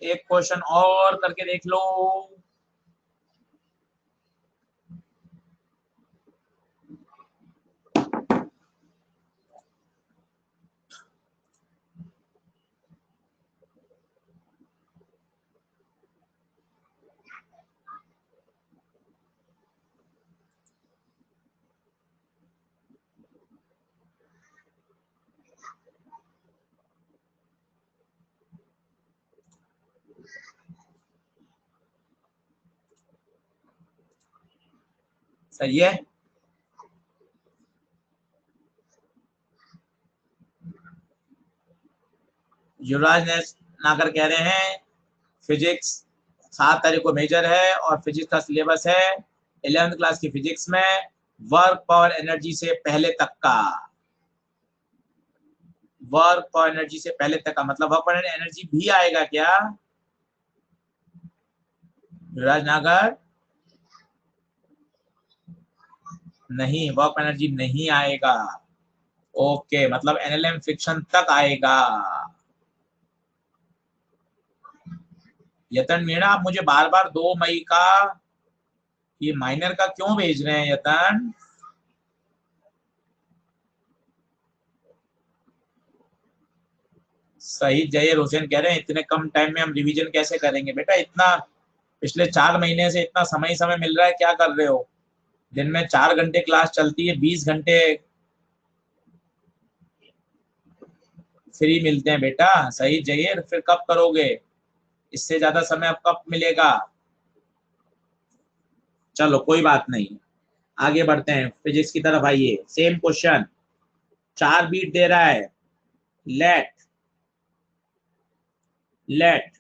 एक क्वेश्चन और करके देख लो। सही है। युवराज नागर कह रहे हैं फिजिक्स 7 तारीख को मेजर है और फिजिक्स का सिलेबस है 11th क्लास की फिजिक्स में वर्क पावर एनर्जी से पहले तक का। वर्क पावर एनर्जी से पहले तक का मतलब वर्क पावर एनर्जी भी आएगा क्या युवराज नागर? नहीं, वर्क एनर्जी नहीं आएगा। ओके, मतलब एनएलएम फ्रिक्शन तक आएगा। यतन मीणा, आप मुझे बार बार 2 मई का ये माइनर का क्यों भेज रहे हैं यतन? सही जय रोशन कह रहे हैं इतने कम टाइम में हम रिवीजन कैसे करेंगे? बेटा इतना पिछले 4 महीने से इतना समय मिल रहा है, क्या कर रहे हो? दिन में 4 घंटे क्लास चलती है, 20 घंटे फ्री मिलते हैं बेटा। सही जय, फिर कब करोगे? इससे ज्यादा समय अब कब मिलेगा? चलो कोई बात नहीं, आगे बढ़ते हैं, फिजिक्स की तरफ आइए। सेम क्वेश्चन, 4 बीट दे रहा है। Let let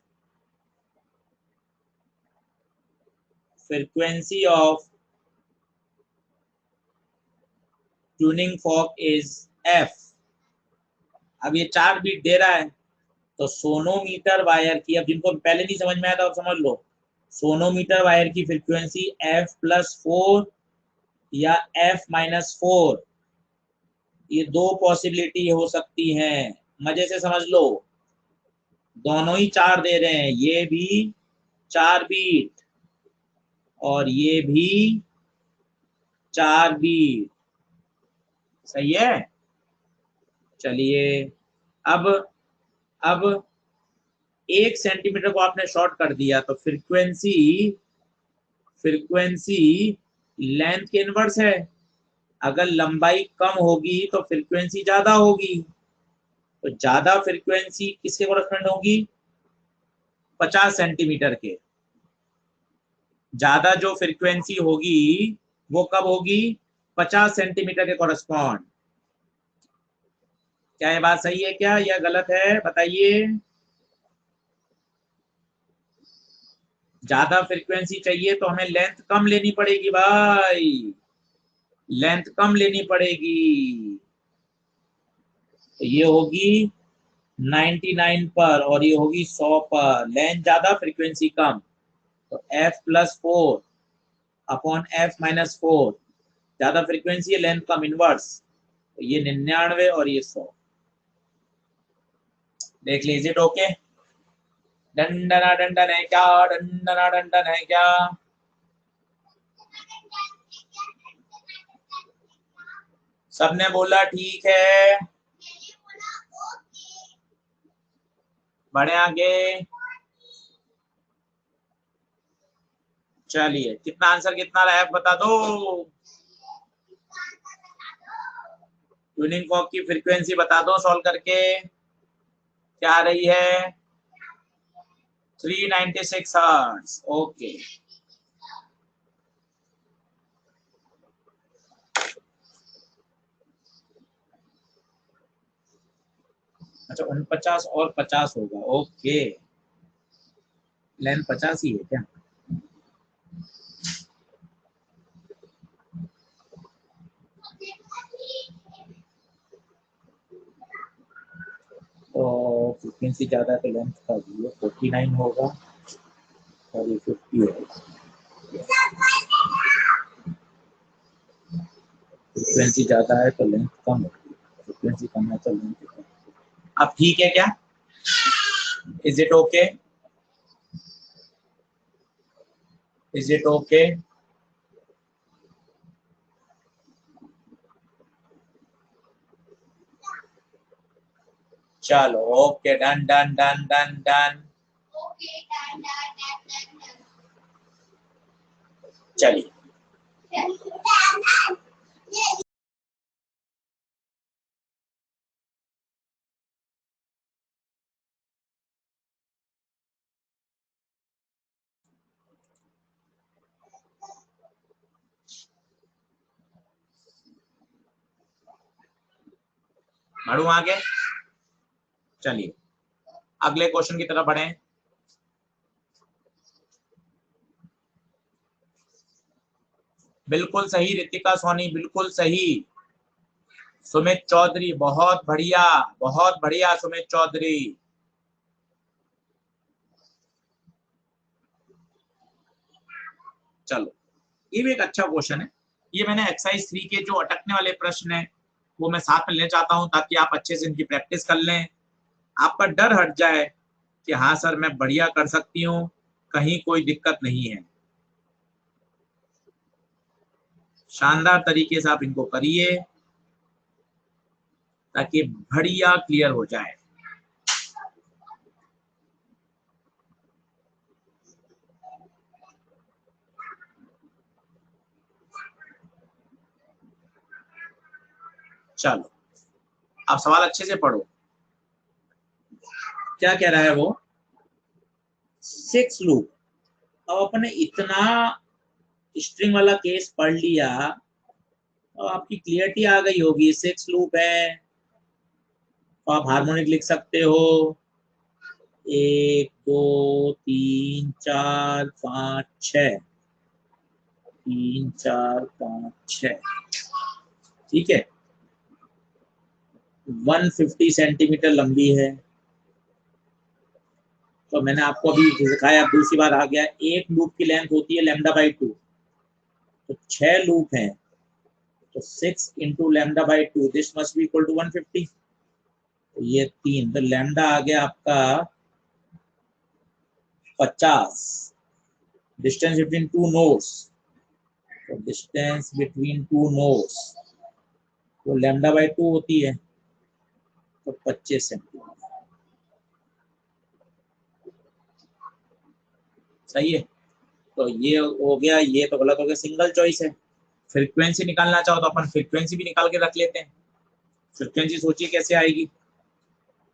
frequency of tuning fork is F. अब ये 4 बीट दे रहा है, तो सोनोमीटर वायर की, अब जिनको पहले नहीं समझ में आया था अब समझ लो, सोनोमीटर वायर की फ्रीक्वेंसी f+4 या f-4, ये 2 पॉसिबिलिटी हो सकती हैं। मजे से समझ लो, दोनों ही 4 दे रहे हैं, ये भी 4 बीट और ये भी 4 बीट। सही है। चलिए, अब अब 1 सेंटीमीटर को आपने शॉर्ट कर दिया तो फ्रीक्वेंसी फ्रीक्वेंसी लेंथ के इनवर्स है। अगर लंबाई कम होगी तो फ्रीक्वेंसी ज्यादा होगी, तो ज्यादा फ्रीक्वेंसी किसके कॉरेस्पॉन्ड होगी? 50 सेंटीमीटर के। ज्यादा जो फ्रीक्वेंसी होगी वो कब होगी? 50 सेंटीमीटर के कॉरेस्पॉन्ड। क्या ये बात सही है क्या या गलत है, बताइए? ज्यादा फ्रीक्वेंसी चाहिए तो हमें लेंथ कम लेनी पड़ेगी भाई, लेंथ कम लेनी पड़ेगी। तो ये होगी 99 पर और ये होगी 100 पर। लेंथ ज्यादा फ्रीक्वेंसी कम, तो f+4 अपॉन f-4। ज्यादा फ्रीक्वेंसी है, लेंथ कम, इनवर्स। तो ये 99 और ये 100। देख लीजिए, ओके। डंडना डंडन है क्या? डंडना डंडन है क्या? सबने बोला ठीक है। बढ़े आगे। चलिए, कितना आंसर कितना रहा है बता दो। ट्यूनिंग फॉर्क की फ्रीक्वेंसी बता दो सॉल्व करके, क्या रही है? 396 हर्ट्ज। ओके, अच्छा 49 और 50 होगा। ओके, लेंथ 50 ही है क्या? तो फ्रीक्वेंसी ज्यादा है तो लेंथ का भी 49 होगा और ये 50 होगा। फ्रीक्वेंसी ज्यादा है तो लेंथ कम होगी, फ्रीक्वेंसी कम है तो लेंथ कम। अब ठीक है क्या? Is it okay? Is it okay? चलो okay, done done done done done. चलिए, बढ़ू आगे, चलिए अगले क्वेश्चन की तरफ बढ़े। बिल्कुल सही रितिका सोनी, बिल्कुल सही। सुमित चौधरी, बहुत बढ़िया सुमित चौधरी। चलो ये भी एक अच्छा क्वेश्चन है। ये मैंने एक्सरसाइज 3 के जो अटकने वाले प्रश्न है वो मैं साथ में लेना चाहता हूं ताकि आप अच्छे से इनकी प्रैक्टिस कर लें, आपका डर हट जाए कि हाँ सर मैं बढ़िया कर सकती हूँ, कहीं कोई दिक्कत नहीं है। शानदार तरीके से आप इनको करिए ताकि बढ़िया क्लियर हो जाए। चलो आप सवाल अच्छे से पढ़ो। क्या कह रहा है वो, 6 लूप। अब अपने इतना स्ट्रिंग वाला केस पढ़ लिया तो आपकी क्लियरिटी आ गई होगी। 6 लूप है तो आप हार्मोनिक लिख सकते हो 1 2 3 4 5 6, 3 4 5 6, ठीक है। 150 सेंटीमीटर लंबी है। तो मैंने आपको अभी दिखाया, दूसरी बार आ गया, एक लूप की लेंथ होती है λ/2, तो 6 लूप हैं तो 6 into λ/2, this must be equal to 150। तो ये 3, तो लैम्डा आ गया आपका 50। डिस्टेंस बिटवीन टू नोड्स, तो डिस्टेंस बिटवीन टू नोड्स वो λ/2 होती है, तो 25 सेंटीमीटर। सही है। तो ये हो गया, ये तो गलत हो गया, सिंगल चॉइस है। फ्रीक्वेंसी निकालना चाहो तो अपन फ्रीक्वेंसी भी निकाल के रख लेते हैं। फ्रीक्वेंसी सोचिए कैसे आएगी।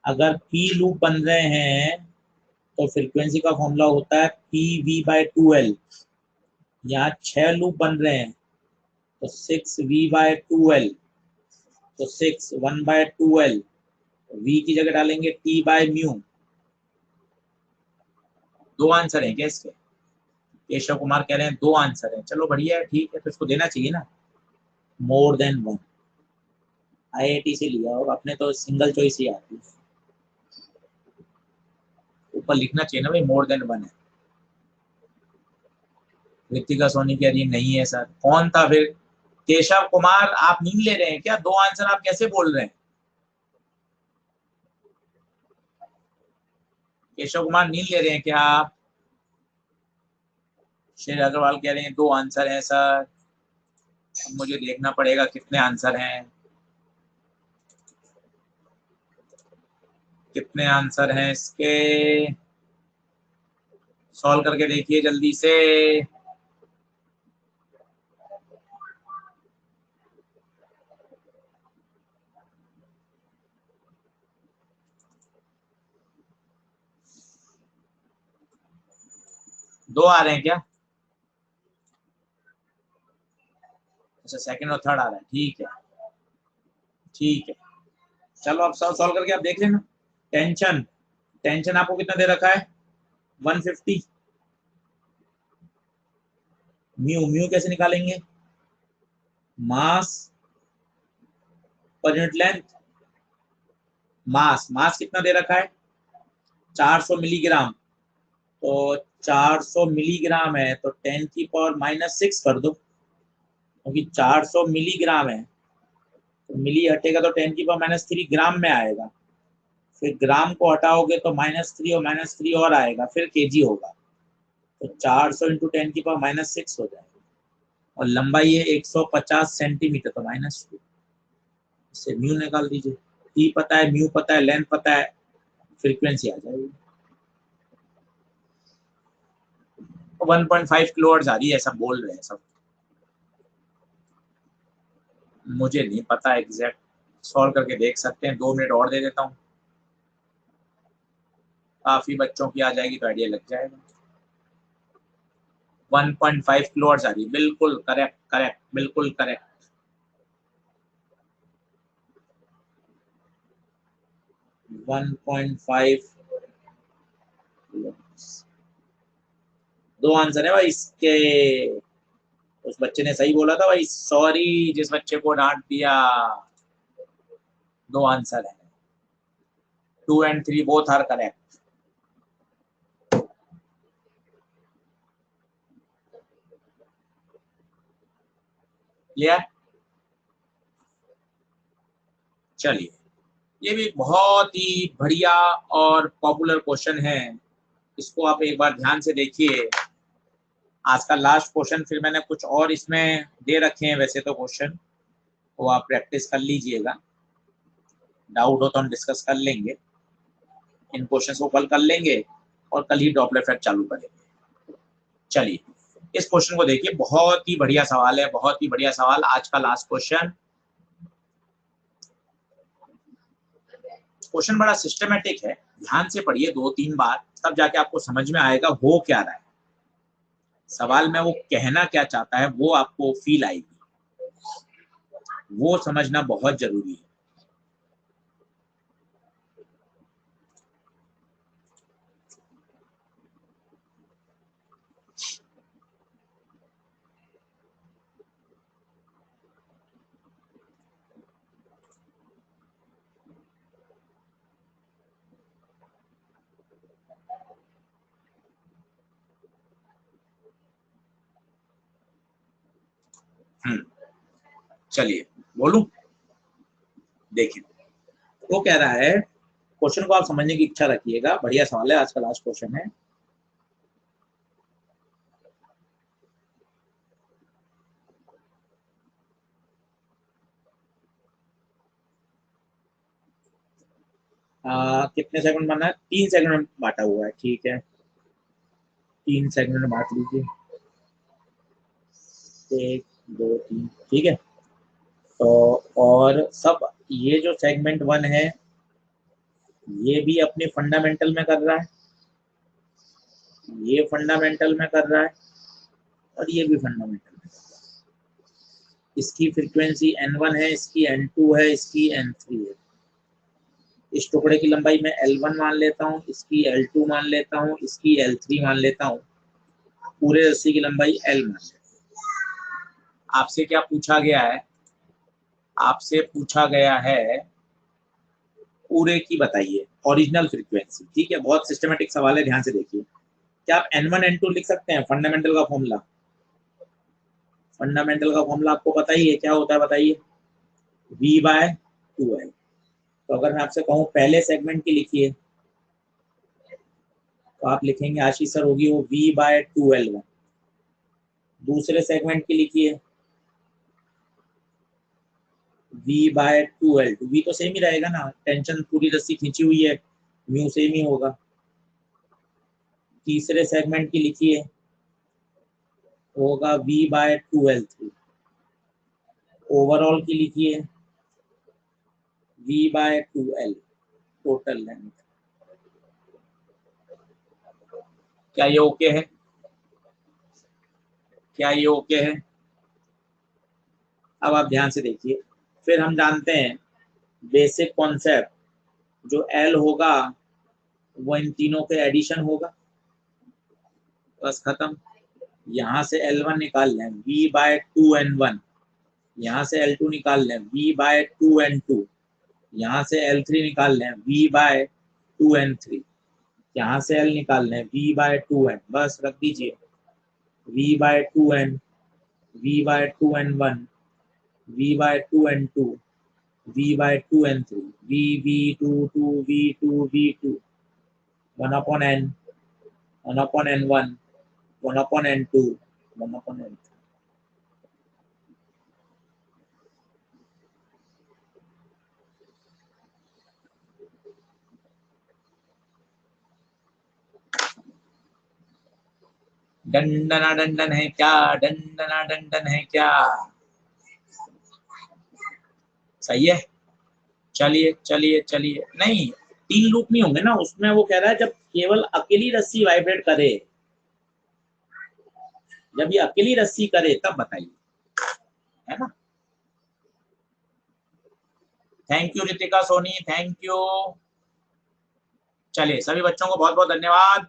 अगर पी लूप बन रहे हैं तो फ्रीक्वेंसी का फॉर्मूला होता है PV/2L। यहाँ 6 लूप बन रहे हैं तो 6V/2L, तो 6 1/2L, V की जगह डालेंगे T/μ। दो आंसर है क्या इसके? केशव कुमार कह रहे हैं 2 आंसर है। चलो बढ़िया है, ठीक है, तो इसको देना चाहिए ना, मोर देन 1। IIT से लिया और अपने तो सिंगल चॉइस ही आती है, ऊपर लिखना चाहिए ना भाई मोर देन 1 है। ऋतिका सोनी कह रही है नहीं है सर, कौन था फिर? केशव कुमार आप नींद ले रहे हैं क्या? 2 आंसर आप कैसे बोल रहे हैं? केशव कुमार नींद ले रहे हैं क्या आप? शेर अग्रवाल कह रहे हैं 2 आंसर हैं सर। मुझे देखना पड़ेगा कितने आंसर हैं, कितने आंसर हैं इसके। सॉल्व करके देखिए जल्दी से। दो आ रहे हैं क्या? अच्छा सेकंड और थर्ड आ रहा है, ठीक है ठीक है। चलो अब सॉल्व करके आप देख लेना। टेंशन, टेंशन आपको कितना दे रखा है? 150। म्यू, म्यू कैसे निकालेंगे? मास पर यूनिट लेंथ। मास, मास कितना दे रखा है? 400 मिलीग्राम। तो 400 मिलीग्राम है तो 10⁻⁻6 कर दो, क्योंकि 400 मिलीग्राम है तो मिली हटेगा तो 10⁻³ ग्राम में आएगा। फिर ग्राम को हटाओगे तो -3 और -3 और आएगा, फिर केजी होगा। तो 400 इंटू 10⁻⁻6 हो जाएगा। और लंबाई है 150 सेंटीमीटर, तो -2। इससे म्यू निकाल दीजिए। ई पता है, म्यू पता है, लेंथ पता है, फ्रीक्वेंसी आ जाएगी। 1.5 किलोहर्ट्ज आ रही है ऐसा बोल रहे हैं सब, मुझे नहीं पता एग्जैक्ट। सॉल्व करके देख सकते हैं, 2 मिनट और दे देता हूँ, काफी बच्चों की आ जाएगी तो आइडिया लग जाएगा। 1.5 किलोहर्ट्ज आ रही है, बिल्कुल करेक्ट करेक्ट, बिल्कुल करेक्ट। 1.5 दो आंसर है भाई इसके। उस बच्चे ने सही बोला था भाई, सॉरी जिस बच्चे को डांट दिया। दो आंसर है, 2 and 3 both are correct. Clear? चलिए, ये भी बहुत ही बढ़िया और पॉपुलर क्वेश्चन है, इसको आप एक बार ध्यान से देखिए। आज का लास्ट क्वेश्चन, फिर मैंने कुछ और इसमें दे रखे हैं वैसे तो क्वेश्चन, वो आप प्रैक्टिस कर लीजिएगा। डाउट हो तो हम डिस्कस कर लेंगे, इन क्वेश्चंस को कल कर लेंगे और कल ही डॉपलर इफेक्ट चालू करेंगे। चलिए, इस क्वेश्चन को देखिए, बहुत ही बढ़िया सवाल है, बहुत ही बढ़िया सवाल। आज का लास्ट क्वेश्चन, क्वेश्चन बड़ा सिस्टमेटिक है, ध्यान से पढ़िए 2-3 बार, तब जाके आपको समझ में आएगा हो क्या रहा है सवाल में, वो कहना क्या चाहता है वो आपको फील आएगी, वो समझना बहुत जरूरी है। चलिए बोलूं, देखिए वो कह रहा है, क्वेश्चन को आप समझने की इच्छा रखिएगा, बढ़िया सवाल है, आज का लास्ट क्वेश्चन है। कितने सेगमेंट बना है? 3 सेगमेंट में बांटा हुआ है, ठीक है, 3 सेगमेंट में बांट लीजिए, 1 2 3, ठीक है। तो और सब, ये जो सेगमेंट 1 है ये भी अपने फंडामेंटल में कर रहा है, ये फंडामेंटल में कर रहा है, और ये भी फंडामेंटल में कर रहा है। इसकी फ्रीक्वेंसी n1 है, इसकी n2 है, इसकी n3 है। इस टुकड़े की लंबाई मैं L1 मान लेता हूँ, इसकी L2 मान लेता हूँ, इसकी L3 मान लेता हूँ, पूरे रस्सी की लंबाई L मान लेता हूँ। आपसे क्या पूछा गया है? आपसे पूछा गया है पूरे की बताइए ओरिजिनल फ्रीक्वेंसी, ठीक है, बहुत सिस्टमेटिक सवाल है, ध्यान से देखिए। क्या आप N1 N2 लिख सकते हैं? फंडामेंटल का फॉर्मूला, फंडामेंटल का फॉर्मूला आपको पता ही है, क्या होता है बताइए? V/2L। तो अगर मैं आपसे कहूँ पहले सेगमेंट की लिखिए, तो आप लिखेंगे आशीष सर होगी वो V/2L1। दूसरे सेगमेंट की लिखिए V/2L2। V तो सेम ही रहेगा ना, टेंशन पूरी रस्सी खींची हुई है, म्यू सेम ही होगा। तीसरे सेगमेंट की लिखिए, होगा V/2L3। ओवरऑल की लिखिए V/2L, टोटल लेंथ। क्या ये ओके है? क्या ये ओके है? अब आप ध्यान से देखिए, फिर हम जानते हैं बेसिक कॉन्सेप्ट, जो L होगा वो इन तीनों के एडिशन होगा, बस खत्म। यहाँ से L1 निकाल लें V/2N1, यहाँ से L2 निकाल लें V/2N2, यहाँ से L3 निकाल लें V/2N3, यहाँ से L निकाल लें V/2N, बस रख दीजिए V/2N, V/2N1, V/2N2, V/2N3, V2 V2 V2, 1/n, 1/n1, 1/n2, 1/n3। डंडना डंडन है क्या? डंडना डंडन है क्या? सही है। चलिए चलिए चलिए, नहीं 3 लूप नहीं होंगे ना उसमें, वो कह रहा है जब केवल अकेली रस्सी वाइब्रेट करे, जब ये अकेली रस्सी करे तब बताइए, है ना। Thank you Ritika Soni, thank you. चलिए सभी बच्चों को बहुत बहुत धन्यवाद।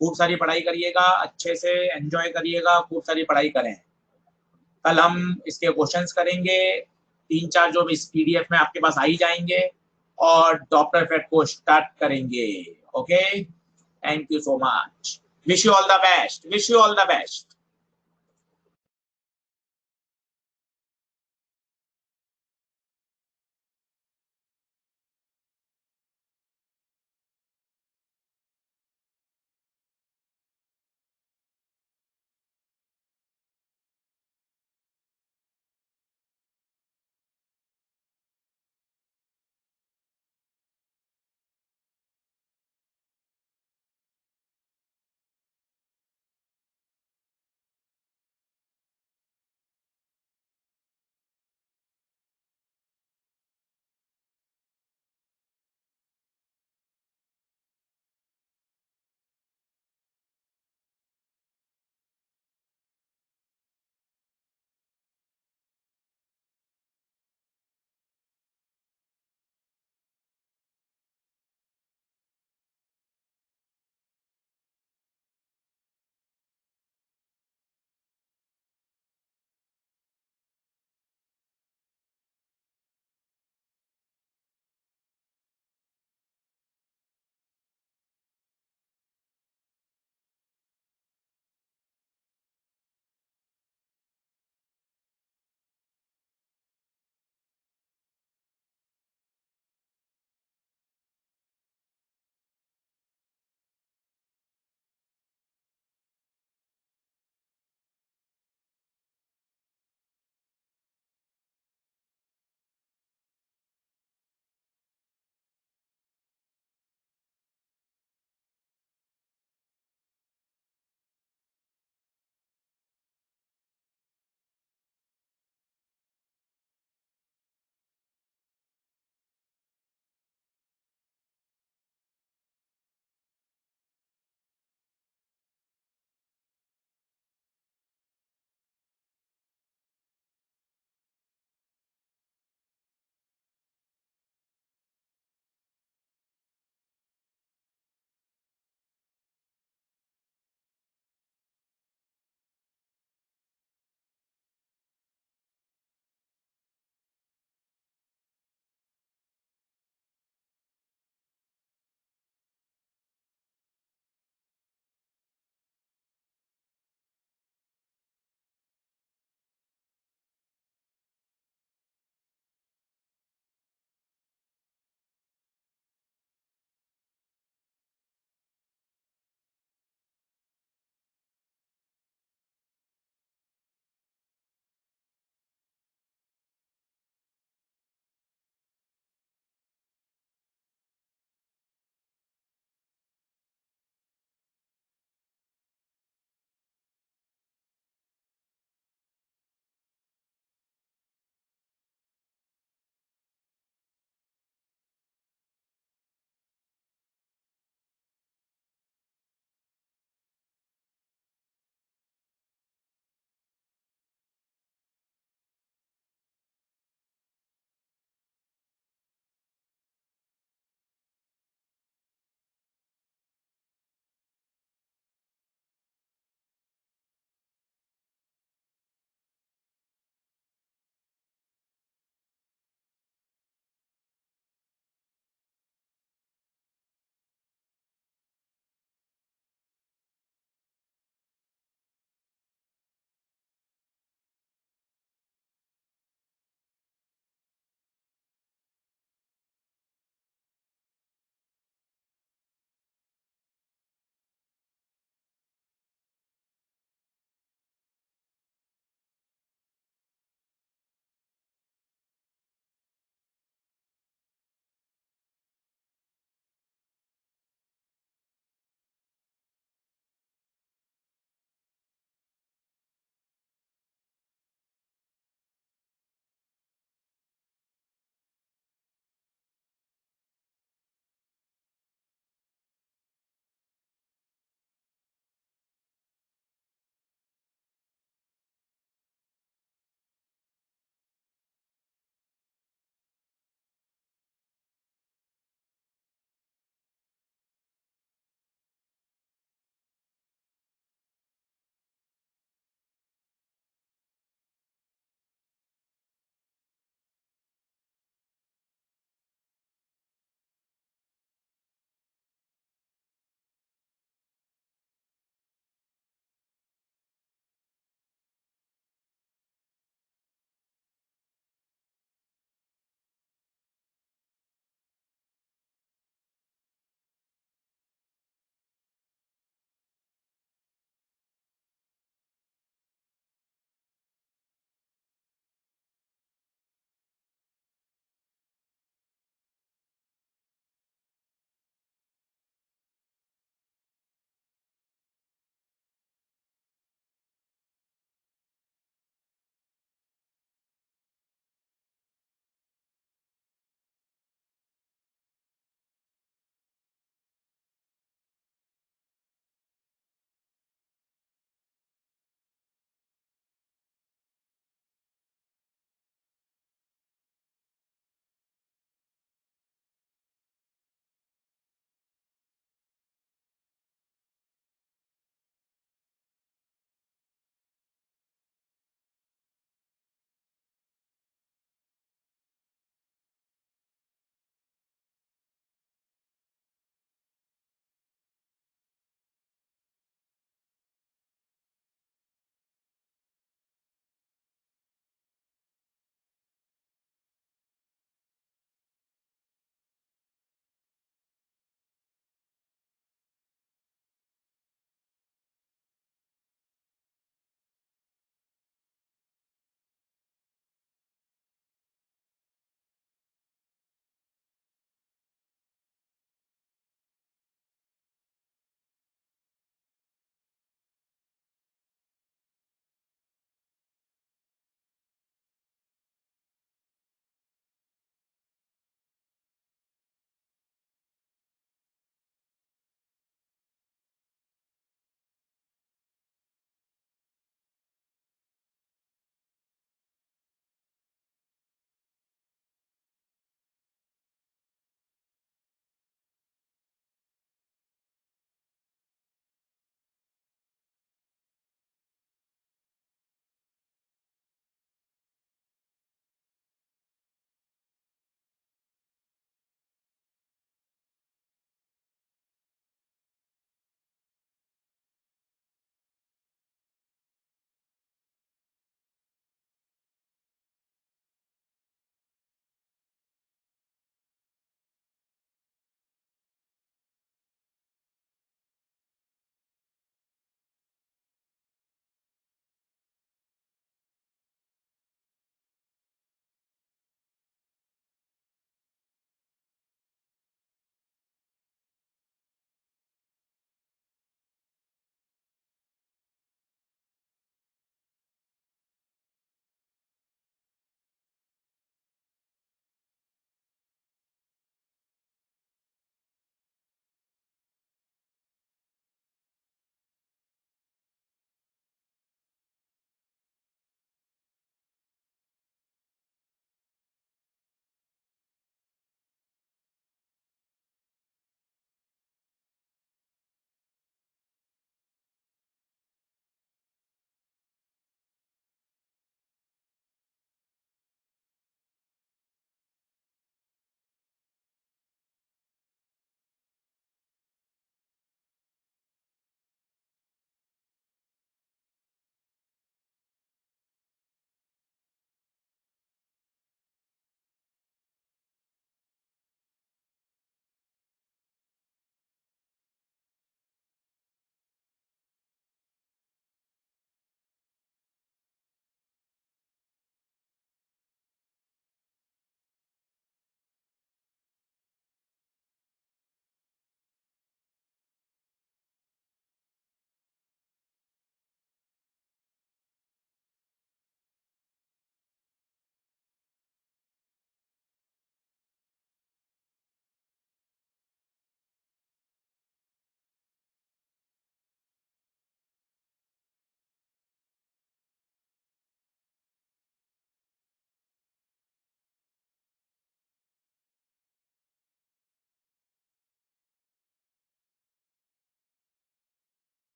खूब सारी पढ़ाई करिएगा, अच्छे से एंजॉय करिएगा, खूब सारी पढ़ाई करें। कल हम इसके क्वेश्चंस करेंगे, 3-4 जो इस पीडीएफ में आपके पास आ ही जाएंगे, और डॉक्टर फेट को स्टार्ट करेंगे। Okay, thank you so much, wish you all the best, wish you all the best.